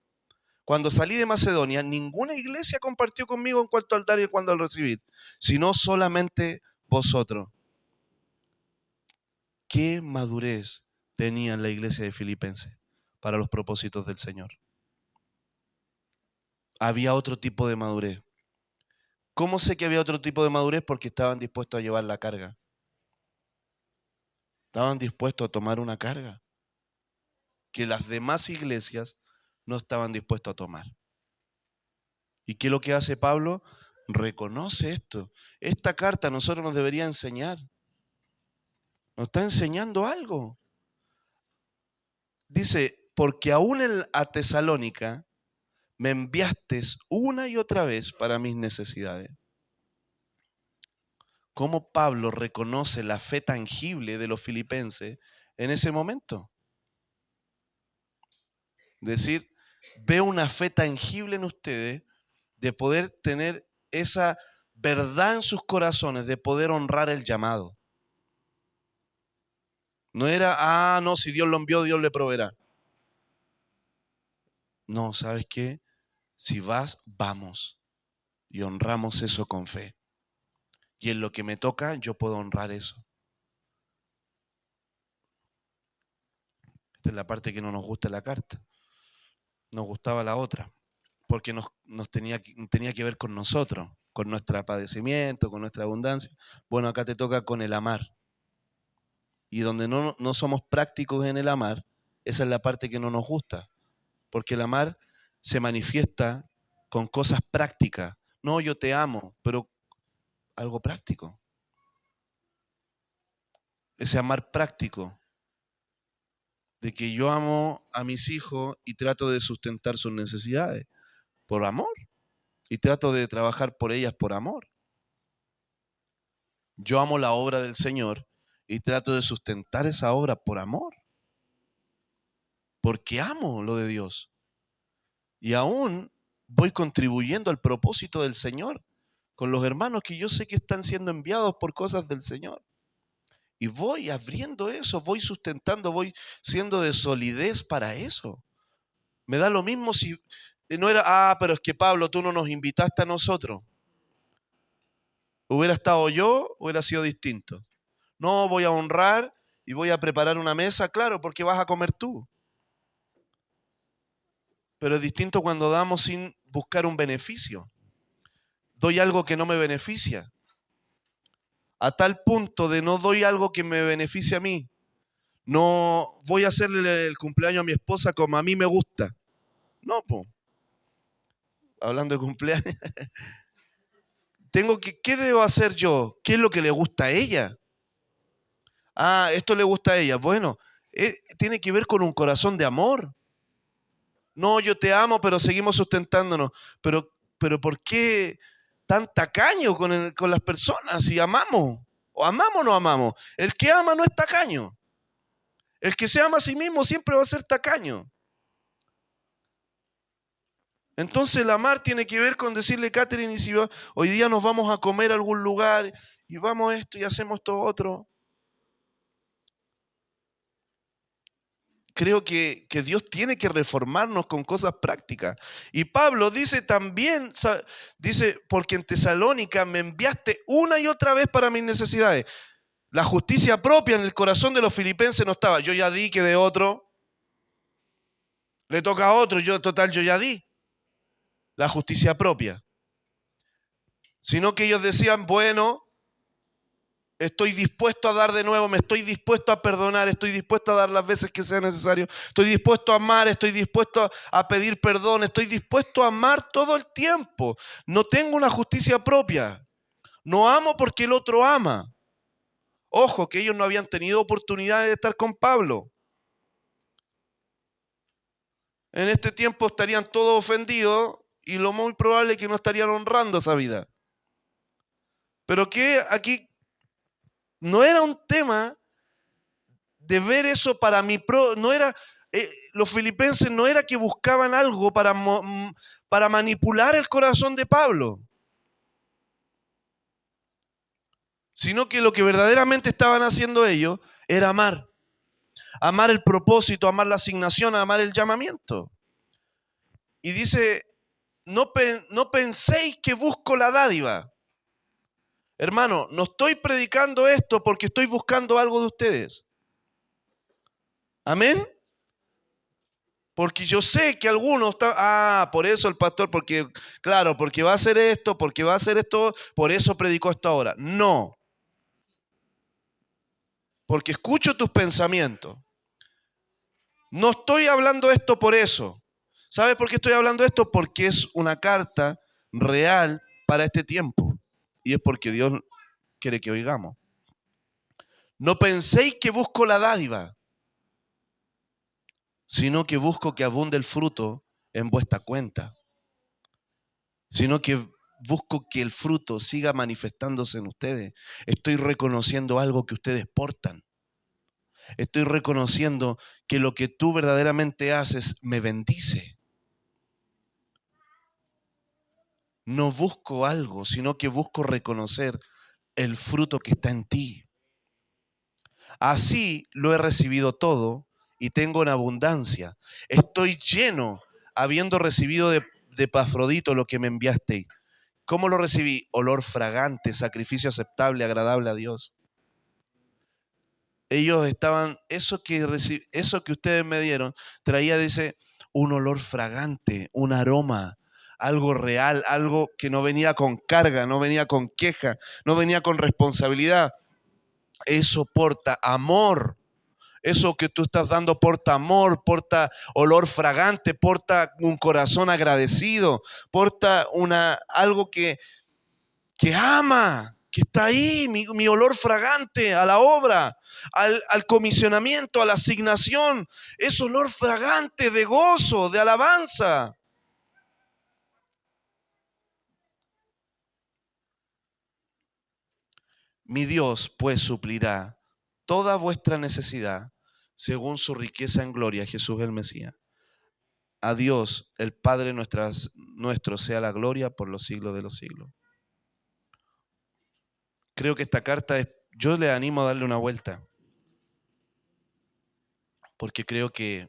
cuando salí de Macedonia, ninguna iglesia compartió conmigo en cuanto al dar y en cuanto al recibir, sino solamente vosotros. ¿Qué madurez tenía la iglesia de Filipenses? para los propósitos del Señor. Había otro tipo de madurez. ¿Cómo sé que había otro tipo de madurez? Porque estaban dispuestos a llevar la carga. Estaban dispuestos a tomar una carga que las demás iglesias no estaban dispuestos a tomar. ¿Y qué es lo que hace Pablo? Reconoce esto. Esta carta a nosotros nos debería enseñar. Nos está enseñando algo. Dice, porque aún a Tesalónica me enviaste una y otra vez para mis necesidades. ¿Cómo Pablo reconoce la fe tangible de los filipenses en ese momento? Decir, veo una fe tangible en ustedes de poder tener esa verdad en sus corazones, de poder honrar el llamado. No era, no, si Dios lo envió, Dios le proveerá. No, ¿sabes qué? Si vas, vamos. Y honramos eso con fe. Y en lo que me toca, yo puedo honrar eso. Esta es la parte que no nos gusta de la carta. Nos gustaba la otra, porque nos tenía que ver con nosotros, con nuestro padecimiento, con nuestra abundancia. Bueno, acá te toca con el amar. Y donde no somos prácticos en el amar, esa es la parte que no nos gusta. Porque el amar se manifiesta con cosas prácticas. No, yo te amo, pero algo práctico. Ese amar práctico, de que yo amo a mis hijos y trato de sustentar sus necesidades por amor. Y trato de trabajar por ellas por amor. Yo amo la obra del Señor y trato de sustentar esa obra por amor. Porque amo lo de Dios. Y aún voy contribuyendo al propósito del Señor con los hermanos que yo sé que están siendo enviados por cosas del Señor. Y voy abriendo eso, voy sustentando, voy siendo de solidez para eso. Me da lo mismo si no era, pero es que Pablo, tú no nos invitaste a nosotros. Hubiera estado yo, hubiera sido distinto. No, voy a honrar y voy a preparar una mesa, claro, porque vas a comer tú. Pero es distinto cuando damos sin buscar un beneficio. Doy algo que no me beneficia. A tal punto de no doy algo que me beneficie a mí. No voy a hacerle el cumpleaños a mi esposa como a mí me gusta. No, po. Hablando de cumpleaños. ¿Qué debo hacer yo? ¿Qué es lo que le gusta a ella? Esto le gusta a ella. Bueno, tiene que ver con un corazón de amor. No, yo te amo, pero seguimos sustentándonos. Pero ¿por qué tan tacaño con las personas? Si amamos, o amamos o no amamos. El que ama no es tacaño. El que se ama a sí mismo siempre va a ser tacaño. Entonces el amar tiene que ver con decirle, Catherine, y si hoy día nos vamos a comer a algún lugar y vamos esto y hacemos todo otro. Creo que Dios tiene que reformarnos con cosas prácticas. Y Pablo dice también, dice, porque en Tesalónica me enviaste una y otra vez para mis necesidades. La justicia propia en el corazón de los filipenses no estaba. Yo ya di, que de otro le toca a otro, yo ya di. La justicia propia. Sino que ellos decían, bueno, estoy dispuesto a dar de nuevo, me estoy dispuesto a perdonar, estoy dispuesto a dar las veces que sea necesario, estoy dispuesto a amar, estoy dispuesto a pedir perdón, estoy dispuesto a amar todo el tiempo. No tengo una justicia propia. No amo porque el otro ama. Ojo, que ellos no habían tenido oportunidad de estar con Pablo. En este tiempo estarían todos ofendidos y lo muy probable es que no estarían honrando esa vida. Pero que aquí no era un tema de ver eso para mi no era los filipenses no era que buscaban algo para manipular el corazón de Pablo, sino que lo que verdaderamente estaban haciendo ellos era amar el propósito, amar la asignación, amar el llamamiento. Y dice, no penséis que busco la dádiva. Hermano, no estoy predicando esto porque estoy buscando algo de ustedes. Amén. Porque yo sé que algunos están, por eso el pastor, porque, claro, porque va a hacer esto, porque va a hacer esto, por eso predicó esto ahora. No, porque escucho tus pensamientos. No estoy hablando esto por eso. ¿Sabes por qué estoy hablando esto? Porque es una carta real para este tiempo. Y es porque Dios quiere que oigamos. No penséis que busco la dádiva, sino que busco que abunde el fruto en vuestra cuenta. Sino que busco que el fruto siga manifestándose en ustedes. Estoy reconociendo algo que ustedes portan. Estoy reconociendo que lo que tú verdaderamente haces me bendice. No busco algo, sino que busco reconocer el fruto que está en ti. Así lo he recibido todo y tengo en abundancia. Estoy lleno, habiendo recibido de Epafrodito lo que me enviaste. ¿Cómo lo recibí? Olor fragante, sacrificio aceptable, agradable a Dios. Ellos estaban, eso que ustedes me dieron, traía, dice, un olor fragante, un aroma, algo real, algo que no venía con carga, no venía con queja, no venía con responsabilidad. Eso porta amor. Eso que tú estás dando porta amor, porta olor fragante, porta un corazón agradecido, porta algo que ama, que está ahí, mi olor fragante a la obra, al comisionamiento, a la asignación. Es olor fragante de gozo, de alabanza. Mi Dios pues suplirá toda vuestra necesidad según su riqueza en gloria, Jesús el Mesías. A Dios, el Padre nuestro, sea la gloria por los siglos de los siglos. Creo que esta carta yo le animo a darle una vuelta, porque creo que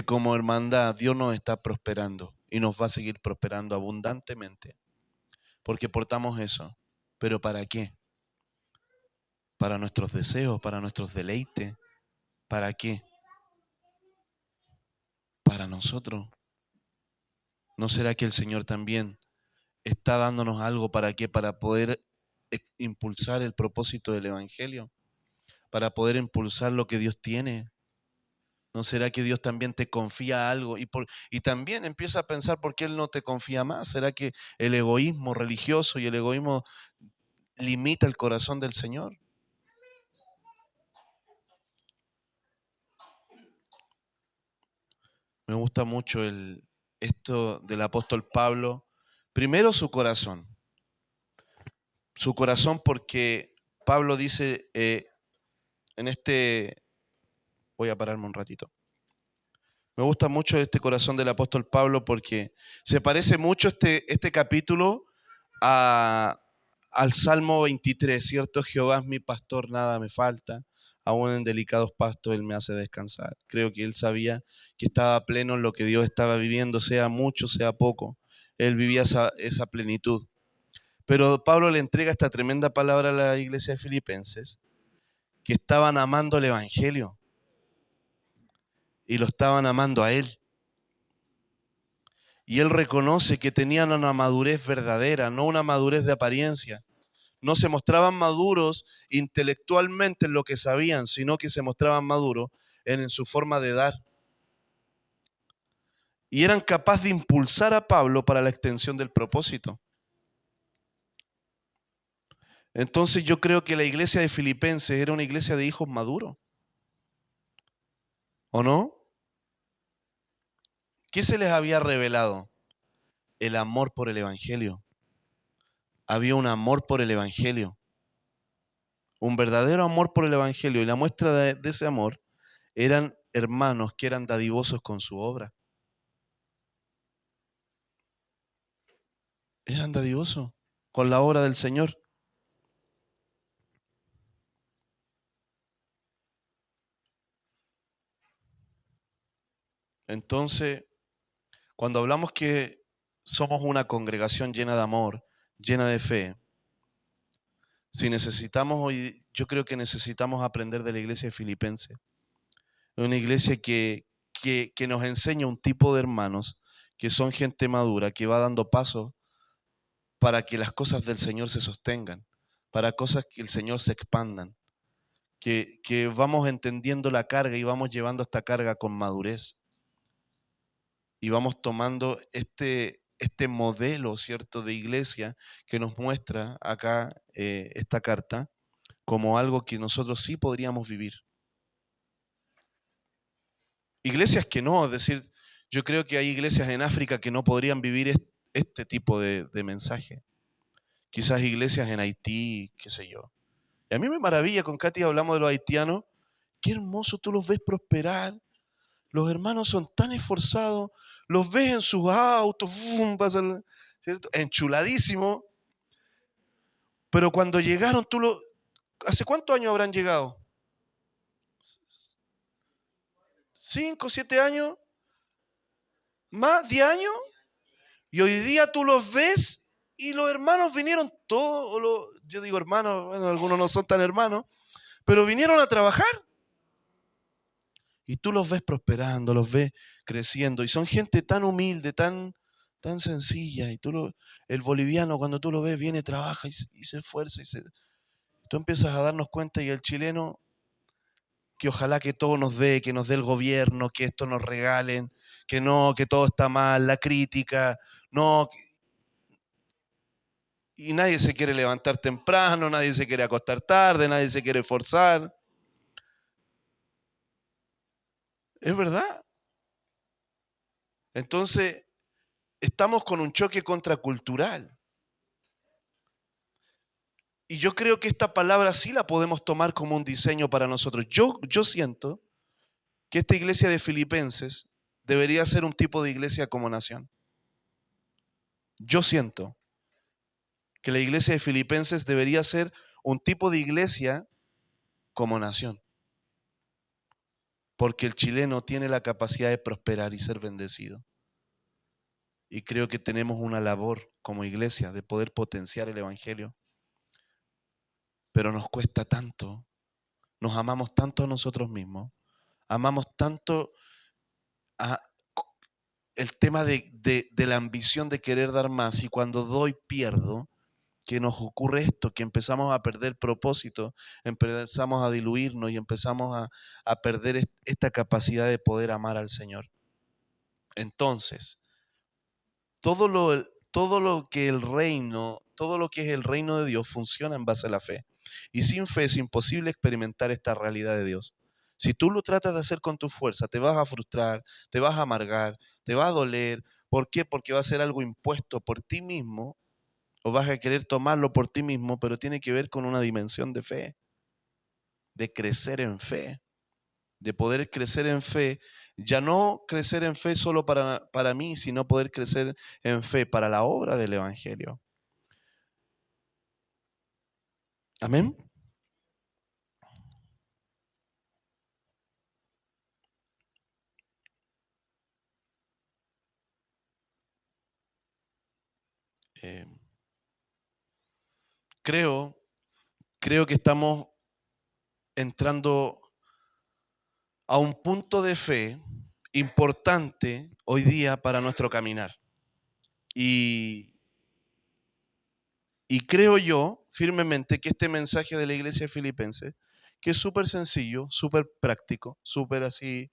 como hermandad Dios nos está prosperando y nos va a seguir prosperando abundantemente, porque portamos eso. ¿Pero para qué? Para nuestros deseos, para nuestros deleites. ¿Para qué? Para nosotros. ¿No será que el Señor también está dándonos algo para qué? Para poder impulsar el propósito del Evangelio, para poder impulsar lo que Dios tiene. ¿No será que Dios también te confía algo? Y también empieza a pensar por qué Él no te confía más. ¿Será que el egoísmo religioso y el egoísmo limita el corazón del Señor? Me gusta mucho esto del apóstol Pablo. Primero su corazón. Su corazón porque Pablo dice voy a pararme un ratito. Me gusta mucho este corazón del apóstol Pablo porque se parece mucho este capítulo al Salmo 23, ¿cierto? Jehová es mi pastor, nada me falta. Aún en delicados pastos Él me hace descansar. Creo que Él sabía que estaba pleno en lo que Dios estaba viviendo, sea mucho, sea poco. Él vivía esa plenitud. Pero Pablo le entrega esta tremenda palabra a la iglesia de Filipenses, que estaban amando el Evangelio y lo estaban amando a Él. Y él reconoce que tenían una madurez verdadera, no una madurez de apariencia. No se mostraban maduros intelectualmente en lo que sabían, sino que se mostraban maduros en su forma de dar. Y eran capaces de impulsar a Pablo para la extensión del propósito. Entonces yo creo que la iglesia de Filipenses era una iglesia de hijos maduros. ¿O no? ¿Qué se les había revelado? El amor por el Evangelio. Había un amor por el Evangelio. Un verdadero amor por el Evangelio. Y la muestra de ese amor eran hermanos que eran dadivosos con su obra. Eran dadivosos con la obra del Señor. Entonces, cuando hablamos que somos una congregación llena de amor, llena de fe, si necesitamos hoy, yo creo que necesitamos aprender de la iglesia de Filipenses. Es una iglesia que nos enseña un tipo de hermanos que son gente madura, que va dando pasos para que las cosas del Señor se sostengan, para cosas que el Señor se expandan, que vamos entendiendo la carga y vamos llevando esta carga con madurez y vamos tomando este modelo, ¿cierto?, de iglesia que nos muestra acá esta carta como algo que nosotros sí podríamos vivir. Iglesias que no, es decir, yo creo que hay iglesias en África que no podrían vivir este tipo de mensaje. Quizás iglesias en Haití, qué sé yo. Y a mí me maravilla, con Katy hablamos de los haitianos, qué hermoso, tú los ves prosperar, los hermanos son tan esforzados, los ves en sus autos, pasan, ¿cierto?, enchuladísimos, pero cuando llegaron, ¿hace cuántos años habrán llegado? 5, 7 años, más, 10 años, y hoy día tú los ves y los hermanos vinieron todos, yo digo hermanos, bueno, algunos no son tan hermanos, pero vinieron a trabajar. Y tú los ves prosperando, los ves creciendo. Y son gente tan humilde, tan sencilla. Y el boliviano, cuando tú lo ves, viene, trabaja y se esfuerza. Tú empiezas a darnos cuenta. Y el chileno, que ojalá que todo nos dé, que nos dé el gobierno, que esto nos regalen, que no, que todo está mal, la crítica, no. Y nadie se quiere levantar temprano, nadie se quiere acostar tarde, nadie se quiere esforzar. Es verdad. Entonces, estamos con un choque contracultural. Y yo creo que esta palabra sí la podemos tomar como un diseño para nosotros. Yo siento que esta iglesia de Filipenses debería ser un tipo de iglesia como nación. Yo siento que la iglesia de Filipenses debería ser un tipo de iglesia como nación. Porque el chileno tiene la capacidad de prosperar y ser bendecido. Y creo que tenemos una labor como iglesia de poder potenciar el evangelio. Pero nos cuesta tanto, nos amamos tanto a nosotros mismos, amamos tanto a el tema de la ambición de querer dar más, y cuando doy pierdo, que nos ocurre esto, que empezamos a perder propósito, empezamos a diluirnos y empezamos a perder esta capacidad de poder amar al Señor. Entonces, todo lo que es el reino de Dios funciona en base a la fe. Y sin fe es imposible experimentar esta realidad de Dios. Si tú lo tratas de hacer con tu fuerza, te vas a frustrar, te vas a amargar, te va a doler. ¿Por qué? Porque va a ser algo impuesto por ti mismo, o vas a querer tomarlo por ti mismo, pero tiene que ver con una dimensión de fe, de crecer en fe, de poder crecer en fe, ya no crecer en fe solo para mí, sino poder crecer en fe para la obra del Evangelio. Amén. Eh, creo, creo que estamos entrando a un punto de fe importante hoy día para nuestro caminar. Y, y creo yo firmemente que este mensaje de la iglesia filipense, que es súper sencillo, súper práctico, súper así,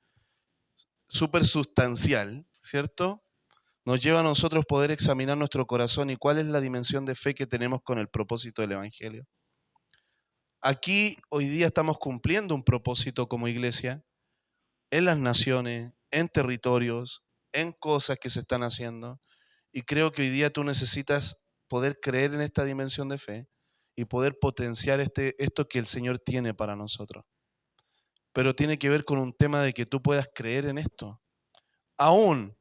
súper sustancial, ¿cierto?, nos lleva a nosotros poder examinar nuestro corazón y cuál es la dimensión de fe que tenemos con el propósito del Evangelio. Aquí hoy día estamos cumpliendo un propósito como iglesia en las naciones, en territorios, en cosas que se están haciendo. Y creo que hoy día tú necesitas poder creer en esta dimensión de fe y poder potenciar esto que el Señor tiene para nosotros. Pero tiene que ver con un tema de que tú puedas creer en esto. Aún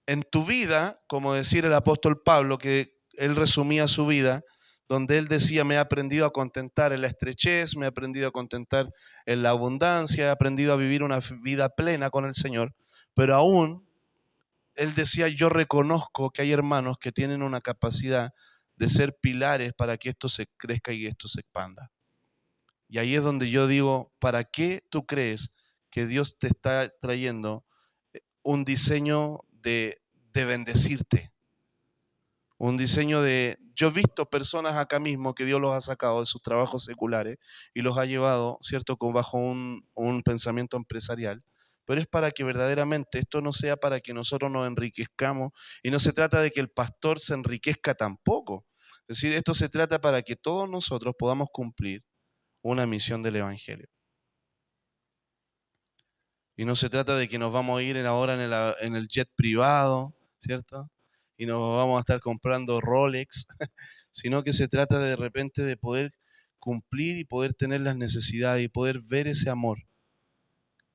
en tu vida, como decía el apóstol Pablo, que él resumía su vida, donde él decía: me he aprendido a contentar en la estrechez, me he aprendido a contentar en la abundancia, he aprendido a vivir una vida plena con el Señor. Pero aún, él decía: yo reconozco que hay hermanos que tienen una capacidad de ser pilares para que esto se crezca y esto se expanda. Y ahí es donde yo digo: ¿para qué tú crees que Dios te está trayendo un diseño de bendecirte. Un diseño de... Yo he visto personas acá mismo que Dios los ha sacado de sus trabajos seculares y los ha llevado, ¿cierto?, bajo un pensamiento empresarial. Pero es para que verdaderamente esto no sea para que nosotros nos enriquezcamos, y no se trata de que el pastor se enriquezca tampoco. Es decir, esto se trata para que todos nosotros podamos cumplir una misión del Evangelio. Y no se trata de que nos vamos a ir ahora en el jet privado, ¿cierto? Y nos vamos a estar comprando Rolex, sino que se trata de repente de poder cumplir y poder tener las necesidades y poder ver ese amor.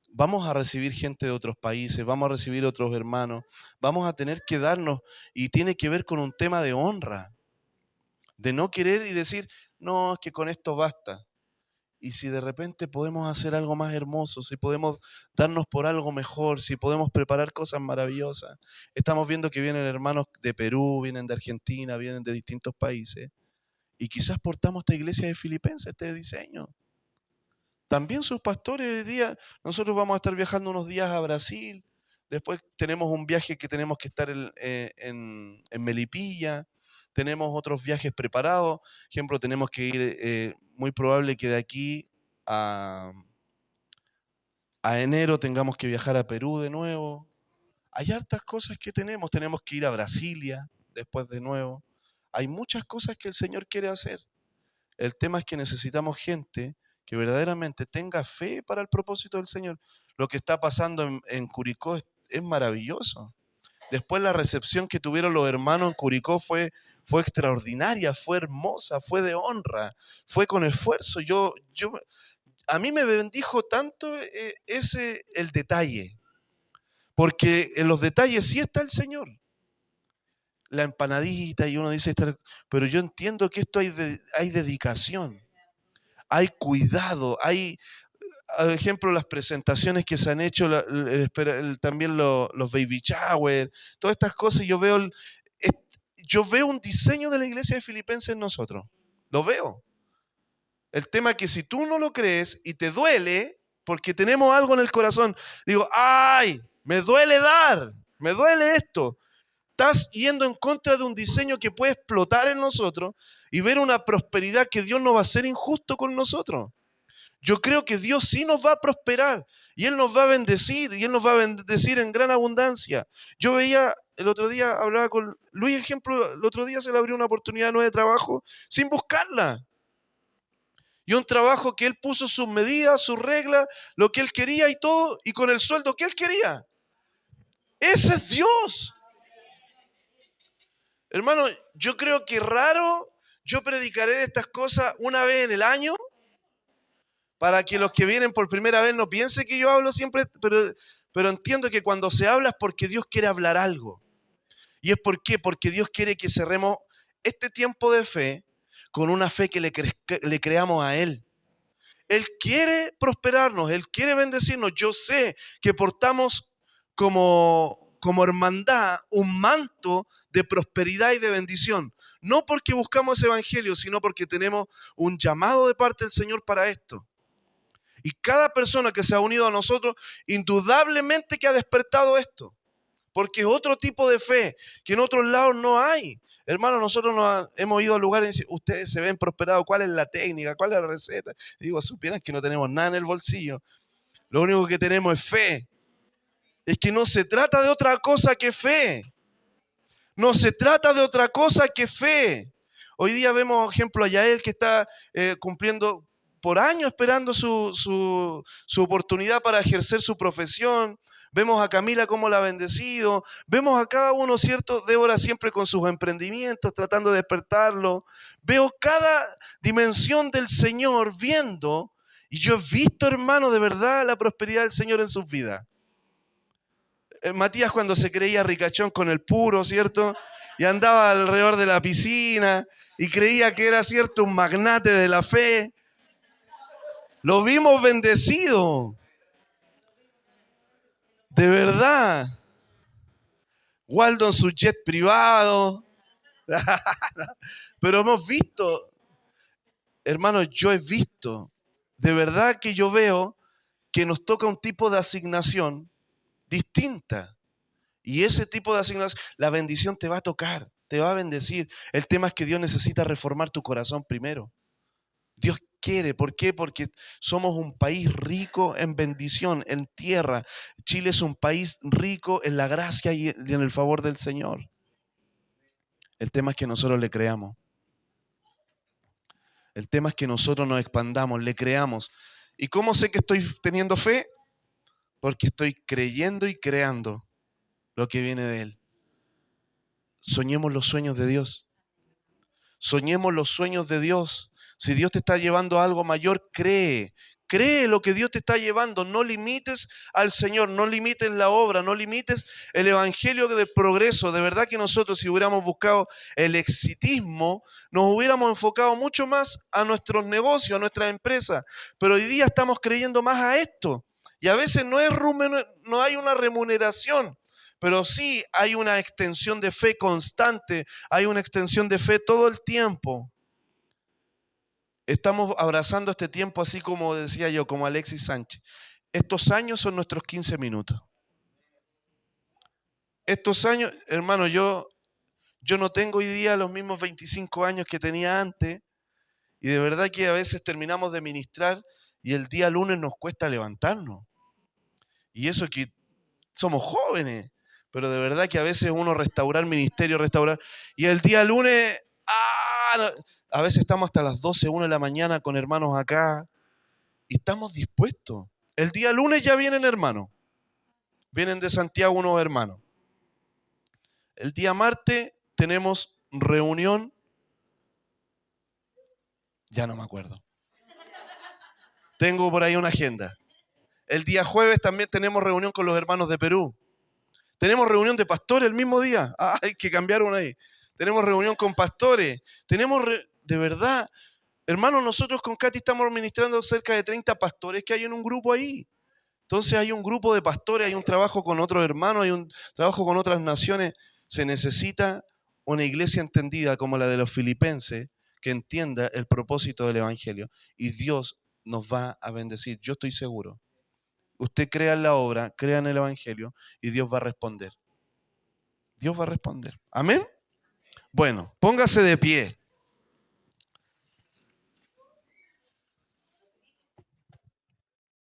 Vamos a recibir gente de otros países, vamos a recibir otros hermanos, vamos a tener que darnos, y tiene que ver con un tema de honra, de no querer y decir, no, es que con esto basta. Y si de repente podemos hacer algo más hermoso, si podemos darnos por algo mejor, si podemos preparar cosas maravillosas. Estamos viendo que vienen hermanos de Perú, vienen de Argentina, vienen de distintos países. Y quizás portamos esta iglesia de Filipenses, este diseño. También sus pastores hoy día, nosotros vamos a estar viajando unos días a Brasil. Después tenemos un viaje que tenemos que estar en Melipilla. Tenemos otros viajes preparados. Por ejemplo, tenemos que ir, muy probable que de aquí a, a enero tengamos que viajar a Perú de nuevo. Hay hartas cosas que tenemos que ir a Brasilia después de nuevo. Hay muchas cosas que el Señor quiere hacer. El tema es que necesitamos gente que verdaderamente tenga fe para el propósito del Señor. Lo que está pasando en Curicó es maravilloso. Después la recepción que tuvieron los hermanos en Curicó fue extraordinaria, fue hermosa, fue de honra, fue con esfuerzo. A mí me bendijo tanto el detalle, porque en los detalles sí está el Señor. La empanadita, y uno dice, pero yo entiendo que esto hay dedicación, hay cuidado, hay, por ejemplo, las presentaciones que se han hecho, también los baby shower, todas estas cosas. Yo veo un diseño de la iglesia de Filipenses en nosotros. Lo veo. El tema es que si tú no lo crees y te duele, porque tenemos algo en el corazón, digo, ¡ay! Me duele dar, me duele esto. Estás yendo en contra de un diseño que puede explotar en nosotros y ver una prosperidad que Dios no va a ser injusto con nosotros. Yo creo que Dios sí nos va a prosperar y Él nos va a bendecir, y Él nos va a bendecir en gran abundancia. Yo veía, el otro día hablaba con Luis, ejemplo, el otro día se le abrió una oportunidad nueva de trabajo sin buscarla. Y un trabajo que Él puso sus medidas, sus reglas, lo que Él quería y todo, y con el sueldo que Él quería. Ese es Dios. Hermano, yo creo que raro yo predicaré de estas cosas una vez en el año, para que los que vienen por primera vez no piensen que yo hablo siempre, pero entiendo que cuando se habla es porque Dios quiere hablar algo. ¿Y es por qué? Porque Dios quiere que cerremos este tiempo de fe con una fe que le creamos a Él. Él quiere prosperarnos, Él quiere bendecirnos. Yo sé que portamos como hermandad un manto de prosperidad y de bendición. No porque buscamos ese evangelio, sino porque tenemos un llamado de parte del Señor para esto. Y cada persona que se ha unido a nosotros, indudablemente que ha despertado esto. Porque es otro tipo de fe que en otros lados no hay. Hermano, nosotros hemos ido a lugares y dicen, ustedes se ven prosperados, ¿cuál es la técnica? ¿Cuál es la receta? Y digo, supieran que no tenemos nada en el bolsillo. Lo único que tenemos es fe. Es que no se trata de otra cosa que fe. No se trata de otra cosa que fe. Hoy día vemos, ejemplo, a Yael, que está cumpliendo por años, esperando su oportunidad para ejercer su profesión. Vemos a Camila cómo la ha bendecido. Vemos a cada uno, ¿cierto? Débora siempre con sus emprendimientos, tratando de despertarlo. Veo cada dimensión del Señor viendo. Y yo he visto, hermano, de verdad la prosperidad del Señor en sus vidas. Matías, cuando se creía ricachón con el puro, ¿cierto? Y andaba alrededor de la piscina y creía que era, ¿cierto?, un magnate de la fe. Lo vimos bendecido. De verdad. Waldo en su jet privado. Pero hemos visto, hermanos, yo he visto, de verdad que yo veo que nos toca un tipo de asignación distinta. Y ese tipo de asignación, la bendición te va a tocar, te va a bendecir. El tema es que Dios necesita reformar tu corazón primero. Dios quiere, ¿por qué? Porque somos un país rico en bendición, en tierra. Chile es un país rico en la gracia y en el favor del Señor. El tema es que nosotros le creamos. El tema es que nosotros nos expandamos, le creamos. ¿Y cómo sé que estoy teniendo fe? Porque estoy creyendo y creando lo que viene de Él. Soñemos los sueños de Dios. Soñemos los sueños de Dios. Si Dios te está llevando a algo mayor, cree. Cree lo que Dios te está llevando. No limites al Señor, no limites la obra, no limites el evangelio del progreso. De verdad que nosotros, si hubiéramos buscado el exitismo, nos hubiéramos enfocado mucho más a nuestros negocios, a nuestras empresas. Pero hoy día estamos creyendo más a esto. Y a veces no hay una remuneración, pero sí hay una extensión de fe constante, hay una extensión de fe todo el tiempo. Estamos abrazando este tiempo así como decía yo, como Alexis Sánchez. Estos años son nuestros 15 minutos. Estos años, hermano, yo no tengo hoy día los mismos 25 años que tenía antes y de verdad que a veces terminamos de ministrar y el día lunes nos cuesta levantarnos. Y eso que somos jóvenes, pero de verdad que a veces uno restaurar ministerio, y el día lunes, a veces estamos hasta las 12, 1 de la mañana con hermanos acá y estamos dispuestos. El día lunes ya vienen hermanos, vienen de Santiago unos hermanos. El día martes tenemos reunión, ya no me acuerdo. Tengo por ahí una agenda. El día jueves también tenemos reunión con los hermanos de Perú. Tenemos reunión de pastores el mismo día. Hay que cambiar una ahí. Tenemos reunión con pastores. De verdad, hermanos, nosotros con Katy estamos administrando cerca de 30 pastores que hay en un grupo ahí. Entonces hay un grupo de pastores, hay un trabajo con otros hermanos, hay un trabajo con otras naciones. Se necesita una iglesia entendida como la de los filipenses, que entienda el propósito del evangelio. Y Dios nos va a bendecir, yo estoy seguro. Usted crea en la obra, crea en el evangelio y Dios va a responder. Dios va a responder. ¿Amén? Bueno, póngase de pie.